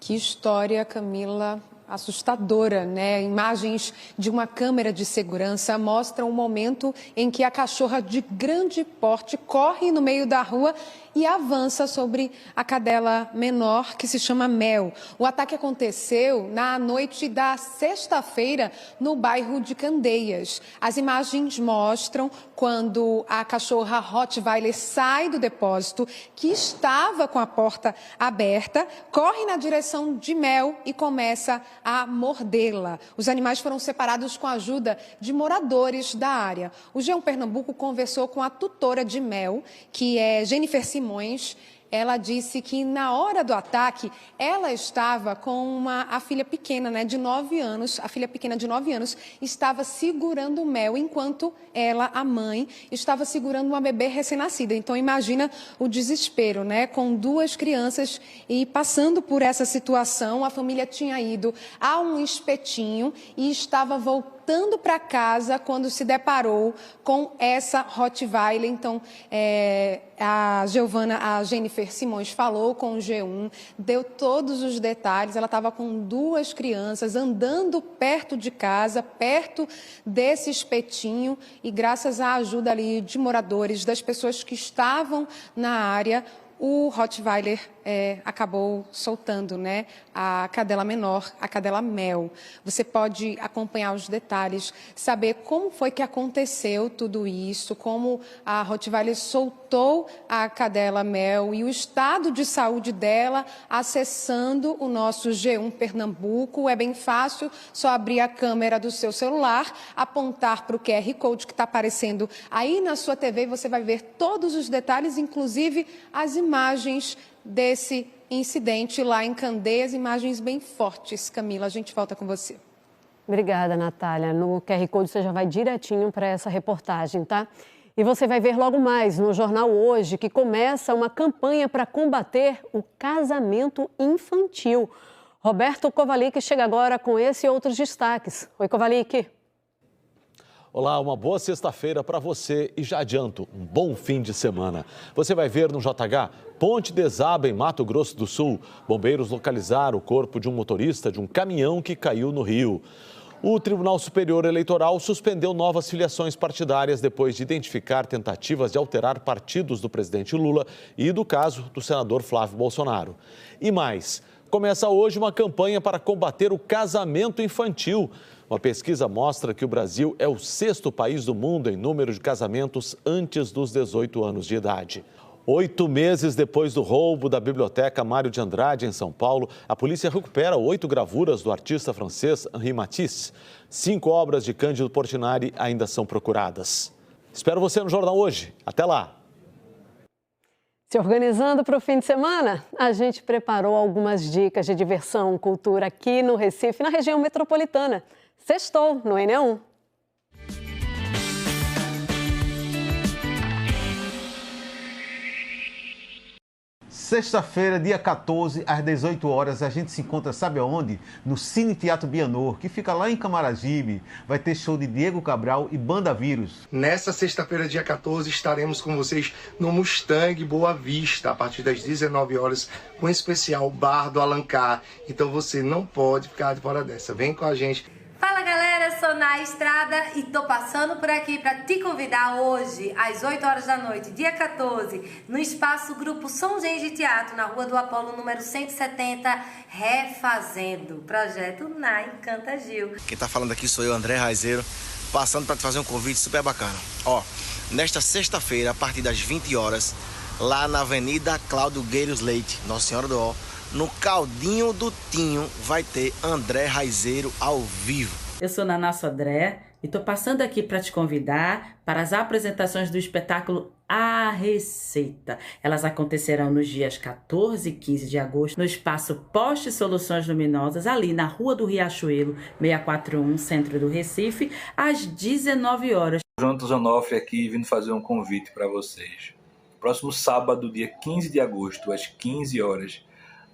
Que história, Camila. assustadora, né? Imagens de uma câmera de segurança mostram o momento em que a cachorra de grande porte corre no meio da rua e avança sobre a cadela menor, que se chama Mel. O ataque aconteceu na noite da sexta-feira no bairro de Candeias. As imagens mostram quando a cachorra Rottweiler sai do depósito, que estava com a porta aberta, corre na direção de Mel e começa a mordê-la. Os animais foram separados com a ajuda de moradores da área. O G1 Pernambuco conversou com a tutora de Mel, que é Jennifer Simões. Ela disse que na hora do ataque ela estava com a filha pequena, né, de 9 anos. A filha pequena de 9 anos estava segurando Mel, enquanto ela, a mãe, estava segurando uma bebê recém-nascida. Então imagina o desespero, né, com 2 crianças e passando por essa situação. A família tinha ido a um espetinho e estava voltando para casa quando se deparou com essa Rottweiler. Então, a Jennifer Simões falou com o G1, deu todos os detalhes. Ela estava com 2 crianças andando perto de casa, perto desse espetinho, e graças à ajuda ali de moradores, das pessoas que estavam na área, o Rottweiler acabou soltando, né, a cadela menor, a cadela Mel. Você pode acompanhar os detalhes, saber como foi que aconteceu tudo isso, como a Rottweiler soltou a cadela Mel e o estado de saúde dela, acessando o nosso G1 Pernambuco. É bem fácil, só abrir a câmera do seu celular, apontar para o QR Code que está aparecendo aí na sua TV e você vai ver todos os detalhes, inclusive as imagens desse incidente lá em Candeias, imagens bem fortes. Camila, a gente volta com você. Obrigada, Natália. No QR Code você já vai direitinho para essa reportagem, tá? E você vai ver logo mais no Jornal Hoje que começa uma campanha para combater o casamento infantil. Roberto Kovalik chega agora com esse e outros destaques. Oi, Kovalik. Olá, uma boa sexta-feira para você e já adianto, um bom fim de semana. Você vai ver no JH, ponte desaba em Mato Grosso do Sul. Bombeiros localizaram o corpo de um motorista de um caminhão que caiu no rio. O Tribunal Superior Eleitoral suspendeu novas filiações partidárias depois de identificar tentativas de alterar partidos do presidente Lula e do caso do senador Flávio Bolsonaro. E mais, começa hoje uma campanha para combater o casamento infantil. Uma pesquisa mostra que o Brasil é o 6º país do mundo em número de casamentos antes dos 18 anos de idade. 8 meses depois do roubo da Biblioteca Mário de Andrade, em São Paulo, a polícia recupera 8 gravuras do artista francês Henri Matisse. 5 obras de Cândido Portinari ainda são procuradas. Espero você no Jornal Hoje. Até lá! Se organizando para o fim de semana, a gente preparou algumas dicas de diversão, cultura aqui no Recife, na região metropolitana. Sextou no N1. Sexta-feira, dia 14, às 18 horas, a gente se encontra, sabe aonde? No Cine Teatro Bianor, que fica lá em Camaragibe. Vai ter show de Diego Cabral e Banda Vírus. Nessa sexta-feira, dia 14, estaremos com vocês no Mustang Boa Vista, a partir das 19 horas, com o especial Bar do Alencar. Então você não pode ficar de fora dessa. Vem com a gente. Fala galera, sou Na Estrada e tô passando por aqui para te convidar hoje, às 8 horas da noite, dia 14, no espaço Grupo São Gente Teatro, na Rua do Apolo, número 170, Refazendo, projeto Na Encanta Gil. Quem tá falando aqui sou eu, André Raizeiro, passando para te fazer um convite super bacana. Ó, nesta sexta-feira, a partir das 20 horas, lá na Avenida Cláudio Gueiros Leite, Nossa Senhora do Ó, no Caldinho do Tinho, vai ter André Raizeiro ao vivo. Eu sou Naná Sodré e tô passando aqui para te convidar para as apresentações do espetáculo A Receita. Elas acontecerão nos dias 14 e 15 de agosto, no espaço Poste Soluções Luminosas, ali na Rua do Riachuelo, 641, centro do Recife, às 19 horas. Jonathan Zanofre aqui, vindo fazer um convite para vocês. Próximo sábado, dia 15 de agosto, às 15 horas,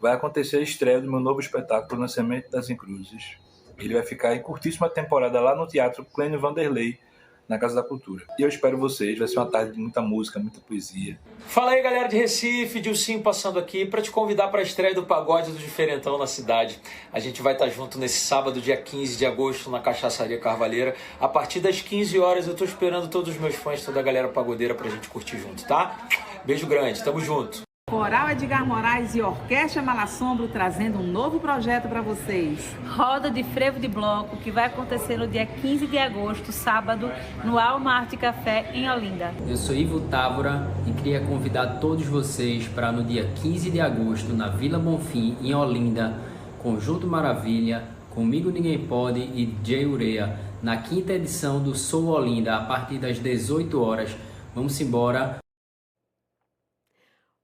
vai acontecer a estreia do meu novo espetáculo Nascimento das Encruzes. Ele vai ficar em curtíssima temporada lá no Teatro Clênio Vanderlei, na Casa da Cultura. E eu espero vocês, vai ser uma tarde de muita música, muita poesia. Fala aí, galera de Recife, Dilcinho passando aqui para te convidar para a estreia do Pagode do Diferentão na cidade. A gente vai estar junto nesse sábado, dia 15 de agosto, na Cachaçaria Carvalheira. A partir das 15 horas eu tô esperando todos os meus fãs, toda a galera pagodeira pra gente curtir junto, tá? Beijo grande, tamo junto. Coral Edgar Moraes e Orquestra Malassombro trazendo um novo projeto para vocês. Roda de Frevo de Bloco, que vai acontecer no dia 15 de agosto, sábado, no Alma Arte Café, em Olinda. Eu sou Ivo Távora e queria convidar todos vocês para no dia 15 de agosto, na Vila Bonfim, em Olinda, Conjunto Maravilha, Comigo Ninguém Pode e DJ Ureia, na 5ª edição do Sou Olinda, a partir das 18 horas. Vamos embora.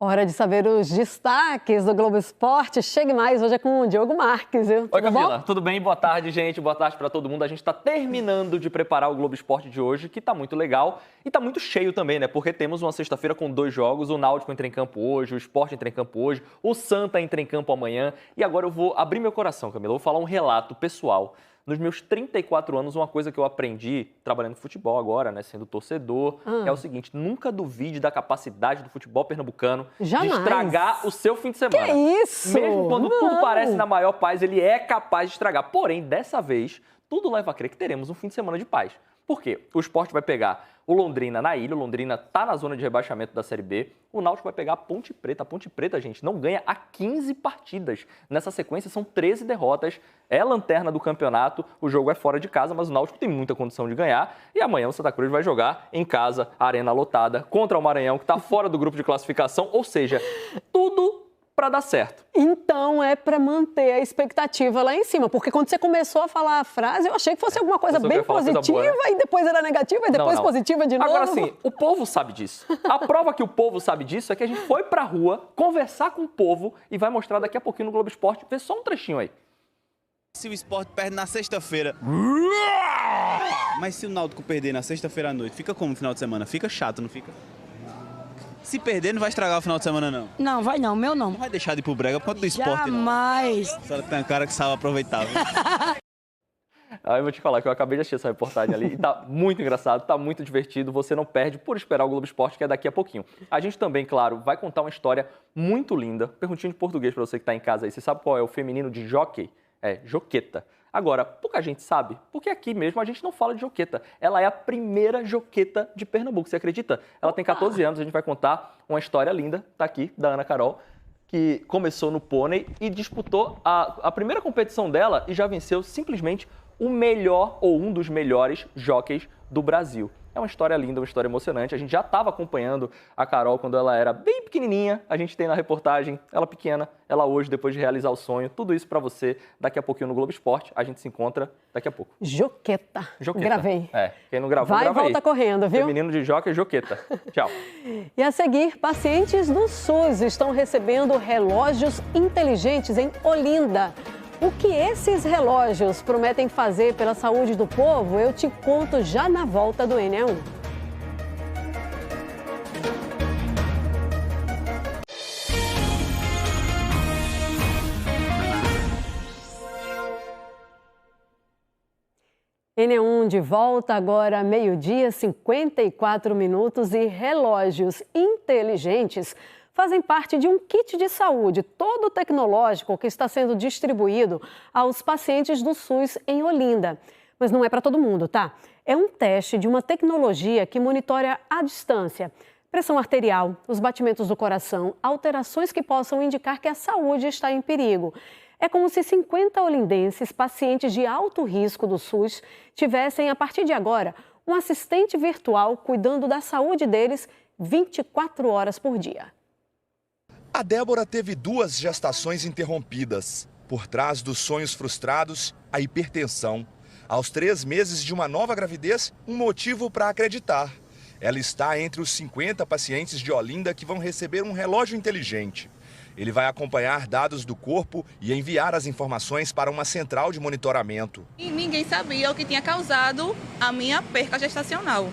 Hora de saber os destaques do Globo Esporte. Chegue mais, hoje é com o Diogo Marques, viu? Oi, Camila, tudo bem? Boa tarde, gente. Boa tarde para todo mundo. A gente está terminando de preparar o Globo Esporte de hoje, que está muito legal e está muito cheio também, né? Porque temos uma sexta-feira com 2 jogos, o Náutico entra em campo hoje, o Sport entra em campo hoje, o Santa entra em campo amanhã. E agora eu vou abrir meu coração, Camila. Eu vou falar um relato pessoal. Nos meus 34 anos, uma coisa que eu aprendi trabalhando no futebol agora, né, sendo torcedor, é o seguinte: nunca duvide da capacidade do futebol pernambucano de estragar o seu fim de semana. Que isso? Mesmo quando tudo parece na maior paz, ele é capaz de estragar. Porém, dessa vez, tudo leva a crer que teremos um fim de semana de paz. Por quê? O Sport vai pegar o Londrina na ilha, o Londrina está na zona de rebaixamento da Série B, o Náutico vai pegar a Ponte Preta. A Ponte Preta, gente, não ganha há 15 partidas. Nessa sequência são 13 derrotas, é a lanterna do campeonato, o jogo é fora de casa, mas o Náutico tem muita condição de ganhar. E amanhã o Santa Cruz vai jogar em casa, arena lotada, contra o Maranhão, que está fora do grupo de classificação, ou seja, tudo para dar certo. Então é para manter a expectativa lá em cima, porque quando você começou a falar a frase, eu achei que fosse alguma coisa bem positiva, coisa boa, né? E depois era negativa, e depois não. Positiva de novo. Agora sim, o povo sabe disso. A prova que o povo sabe disso é que a gente foi pra rua conversar com o povo e vai mostrar daqui a pouquinho no Globo Esporte. Vê só um trechinho aí. Se o Sport perde na sexta-feira, mas se o Náutico perder na sexta-feira à noite, fica como no final de semana? Fica chato, não fica? Se perder, não vai estragar o final de semana, não? Não, vai não, meu não. Não vai deixar de ir pro brega por conta do esporte, não? Jamais. A senhora tem uma cara que sabe aproveitar, viu? Eu vou te falar que eu acabei de assistir essa reportagem ali e tá muito engraçado, tá muito divertido. Você não perde por esperar o Globo Esporte, que é daqui a pouquinho. A gente também, claro, vai contar uma história muito linda. Perguntinha de português pra você que tá em casa aí. Você sabe qual é o feminino de jockey? É joqueta. Agora, pouca gente sabe, porque aqui mesmo a gente não fala de joqueta. Ela é a primeira joqueta de Pernambuco, você acredita? Ela tem 14 anos, a gente vai contar uma história linda, tá aqui, da Ana Carol, que começou no pônei e disputou a primeira competição dela e já venceu simplesmente o melhor ou um dos melhores jockeys do Brasil. É uma história linda, uma história emocionante. A gente já estava acompanhando a Carol quando ela era bem pequenininha. A gente tem na reportagem ela pequena, ela hoje, depois de realizar o sonho. Tudo isso para você daqui a pouquinho no Globo Esporte. A gente se encontra daqui a pouco. Joqueta. Gravei. Quem não gravou, vai grava e volta aí. Correndo, viu? Feminino de jockey, joqueta. Tchau. E a seguir, pacientes do SUS estão recebendo relógios inteligentes em Olinda. O que esses relógios prometem fazer pela saúde do povo, eu te conto já na volta do NE1. NE1 de volta agora, meio-dia, 54 minutos, e relógios inteligentes fazem parte de um kit de saúde todo tecnológico que está sendo distribuído aos pacientes do SUS em Olinda. Mas não é para todo mundo, tá? É um teste de uma tecnologia que monitora à distância pressão arterial, os batimentos do coração, alterações que possam indicar que a saúde está em perigo. É como se 50 olindenses, pacientes de alto risco do SUS, tivessem, a partir de agora, um assistente virtual cuidando da saúde deles 24 horas por dia. A Débora teve 2 gestações interrompidas. Por trás dos sonhos frustrados, a hipertensão. Aos 3 meses de uma nova gravidez, um motivo para acreditar. Ela está entre os 50 pacientes de Olinda que vão receber um relógio inteligente. Ele vai acompanhar dados do corpo e enviar as informações para uma central de monitoramento. E ninguém sabia o que tinha causado a minha perca gestacional.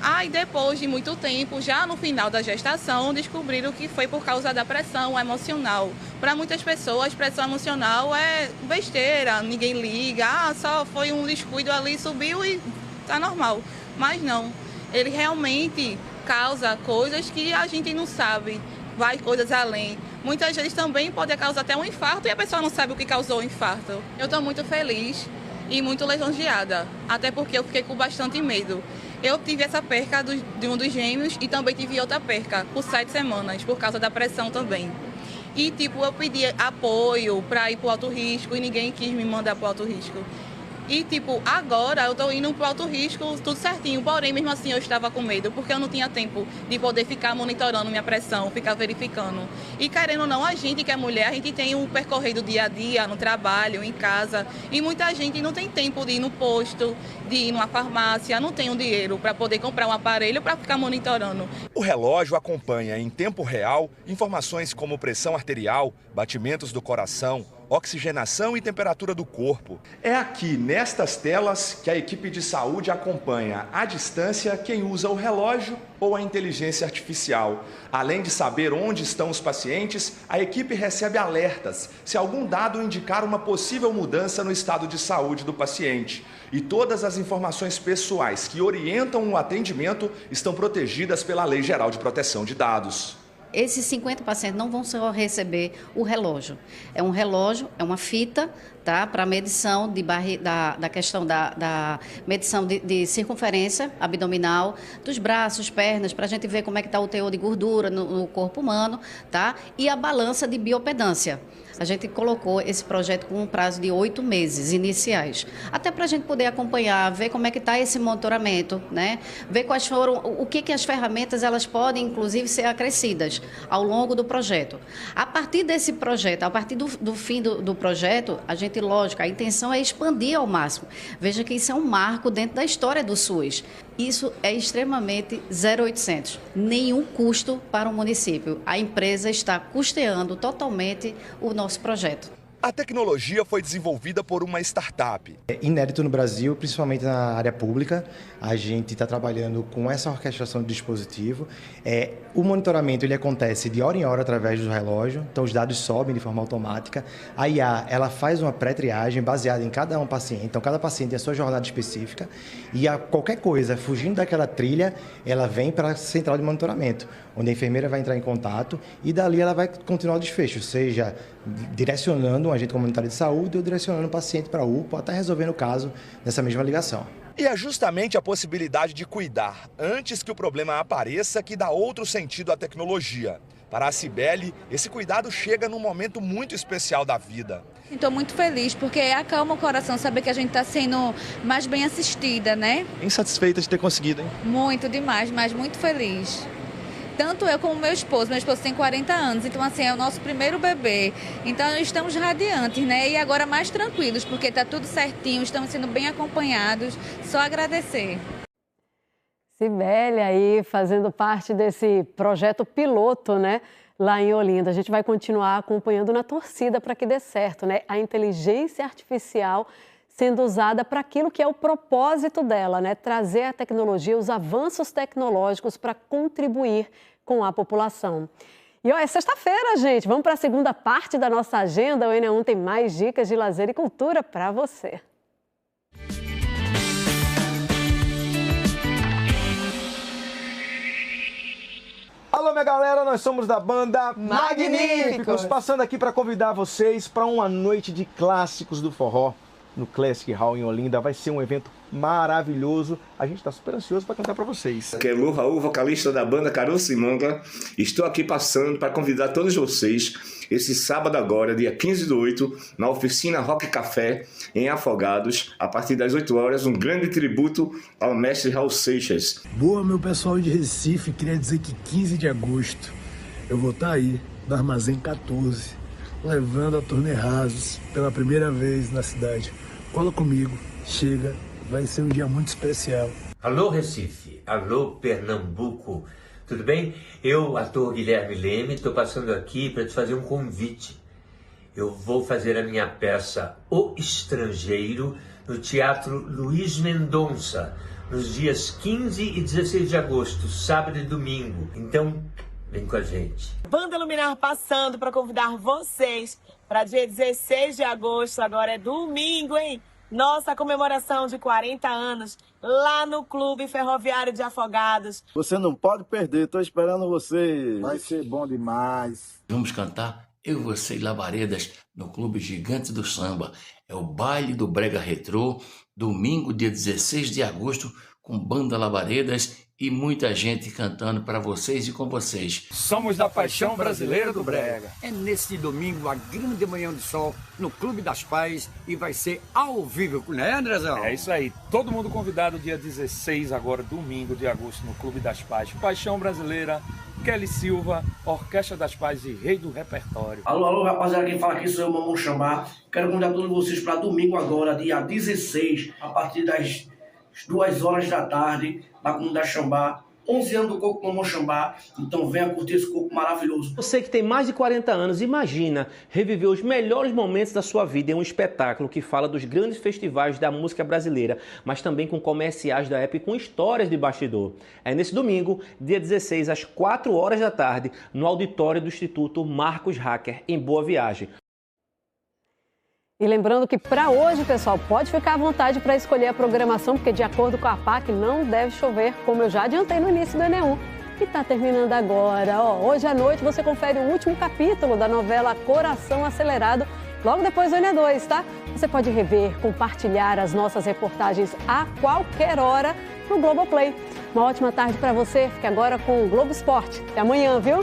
Aí depois de muito tempo, já no final da gestação, descobriram que foi por causa da pressão emocional. Para muitas pessoas, pressão emocional é besteira, ninguém liga, só foi um descuido ali, subiu e tá normal. Mas não, ele realmente causa coisas que a gente não sabe, vai coisas além. Muitas vezes também pode causar até um infarto e a pessoa não sabe o que causou o infarto. Eu estou muito feliz e muito lisonjeada, até porque eu fiquei com bastante medo. Eu tive essa perca de um dos gêmeos e também tive outra perca por 7 semanas, por causa da pressão também. E, eu pedi apoio para ir para o alto risco e ninguém quis me mandar para o alto risco. E, agora eu estou indo para o alto risco, tudo certinho. Porém, mesmo assim, eu estava com medo, porque eu não tinha tempo de poder ficar monitorando minha pressão, ficar verificando. E, querendo ou não, a gente que é mulher, a gente tem o percorrer do dia a dia, no trabalho, em casa. E muita gente não tem tempo de ir no posto, de ir numa farmácia, não tem o dinheiro para poder comprar um aparelho para ficar monitorando. O relógio acompanha em tempo real informações como pressão arterial, batimentos do coração, oxigenação e temperatura do corpo. É aqui, nestas telas, que a equipe de saúde acompanha à distância quem usa o relógio ou a inteligência artificial. Além de saber onde estão os pacientes, a equipe recebe alertas se algum dado indicar uma possível mudança no estado de saúde do paciente. E todas as informações pessoais que orientam o atendimento estão protegidas pela Lei Geral de Proteção de Dados. Esses 50 pacientes não vão só receber o relógio. É um relógio, é uma fita, tá? Para medição da questão da medição de circunferência abdominal, dos braços, pernas, para a gente ver como é que está o teor de gordura no corpo humano, tá? E a balança de biopedância. A gente colocou esse projeto com um prazo de 8 meses iniciais, até para a gente poder acompanhar, ver como é que está esse monitoramento, né? Ver quais foram, o que as ferramentas elas podem, inclusive, ser acrescidas ao longo do projeto. A partir desse projeto, a partir do fim do projeto, a gente, lógico, a intenção é expandir ao máximo. Veja que isso é um marco dentro da história do SUS. Isso é extremamente 0800, nenhum custo para o município. A empresa está custeando totalmente o nosso projeto. A tecnologia foi desenvolvida por uma startup. É inédito no Brasil, principalmente na área pública. A gente está trabalhando com essa orquestração do dispositivo. O monitoramento ele acontece de hora em hora através do relógio, então os dados sobem de forma automática. A IA ela faz uma pré-triagem baseada em cada paciente, então cada paciente tem a sua jornada específica e qualquer coisa fugindo daquela trilha, ela vem para a central de monitoramento, onde a enfermeira vai entrar em contato e dali ela vai continuar o desfecho, seja direcionando um agente comunitário de saúde ou direcionando o paciente para a UPA, até resolvendo o caso nessa mesma ligação. E é justamente a possibilidade de cuidar antes que o problema apareça que dá outro sentido à tecnologia. Para a Cibele, esse cuidado chega num momento muito especial da vida. Estou muito feliz porque acalma o coração saber que a gente está sendo mais bem assistida, né? Insatisfeita de ter conseguido, hein? Muito demais, mas muito feliz. Tanto eu como meu esposo tem 40 anos, então assim, é o nosso primeiro bebê. Então estamos radiantes, né? E agora mais tranquilos, porque está tudo certinho, estamos sendo bem acompanhados. Só agradecer. Cibele aí fazendo parte desse projeto piloto, né? Lá em Olinda. A gente vai continuar acompanhando na torcida para que dê certo, né? A inteligência artificial sendo usada para aquilo que é o propósito dela, né? Trazer a tecnologia, os avanços tecnológicos para contribuir com a população. E é sexta-feira, gente. Vamos para a segunda parte da nossa agenda. O N1 tem mais dicas de lazer e cultura para você. Alô, minha galera, nós somos da banda Magníficos, passando aqui para convidar vocês para uma noite de clássicos do forró no Classic Hall em Olinda. Vai ser um evento maravilhoso. A gente está super ansioso para cantar para vocês. Aqui é Lu Raul, vocalista da banda Caroço e Manga. Estou aqui passando para convidar todos vocês esse sábado agora, dia 15/8, na oficina Rock Café, em Afogados, a partir das 8 horas, um grande tributo ao mestre Raul Seixas. Boa, meu pessoal de Recife, queria dizer que 15 de agosto eu vou estar aí no Armazém 14, levando a turnê Rasos pela primeira vez na cidade. Cola comigo, chega, vai ser um dia muito especial. Alô Recife, alô Pernambuco, tudo bem? Eu, ator Guilherme Leme, estou passando aqui para te fazer um convite. Eu vou fazer a minha peça O Estrangeiro no Teatro Luiz Mendonça, nos dias 15 e 16 de agosto, sábado e domingo. Então, vem com a gente. Banda Luminar passando para convidar vocês para dia 16 de agosto, agora é domingo, hein? nossa comemoração de 40 anos lá no Clube Ferroviário de Afogados. Você não pode perder, tô esperando você. Vai ser bom demais. Vamos cantar Eu, Você e Labaredas no Clube Gigante do Samba. É o baile do Brega Retrô, domingo, dia 16 de agosto, com banda Labaredas e muita gente cantando para vocês e com vocês. Somos da Paixão Brasileira do Brega. É nesse domingo, a grande manhã de sol, no Clube das Pais, e vai ser ao vivo, né, Andrezão? É isso aí. Todo mundo convidado dia 16, agora, domingo de agosto, no Clube das Pais. Paixão Brasileira, Kelly Silva, Orquestra das Pais e Rei do Repertório. Alô, rapaziada, quem fala aqui sou eu, Mamão Xambá. Quero convidar todos vocês para domingo agora, dia 16, a partir das 2 horas da tarde, na comunidade Xambá, 11 anos do Coco Mamão Xambá, então venha curtir esse coco maravilhoso. Você que tem mais de 40 anos, imagina reviver os melhores momentos da sua vida em um espetáculo que fala dos grandes festivais da música brasileira, mas também com comerciais da época e com histórias de bastidor. É nesse domingo, dia 16, às 4 horas da tarde, no auditório do Instituto Marcos Hacker, em Boa Viagem. E lembrando que para hoje, pessoal, pode ficar à vontade para escolher a programação, porque de acordo com a APAC não deve chover, como eu já adiantei no início do Enem1. E está terminando agora. Hoje à noite você confere o último capítulo da novela Coração Acelerado, logo depois do Enem2, tá? Você pode rever, compartilhar as nossas reportagens a qualquer hora no Globoplay. Uma ótima tarde para você. Fique agora com o Globo Esporte. Até amanhã, viu?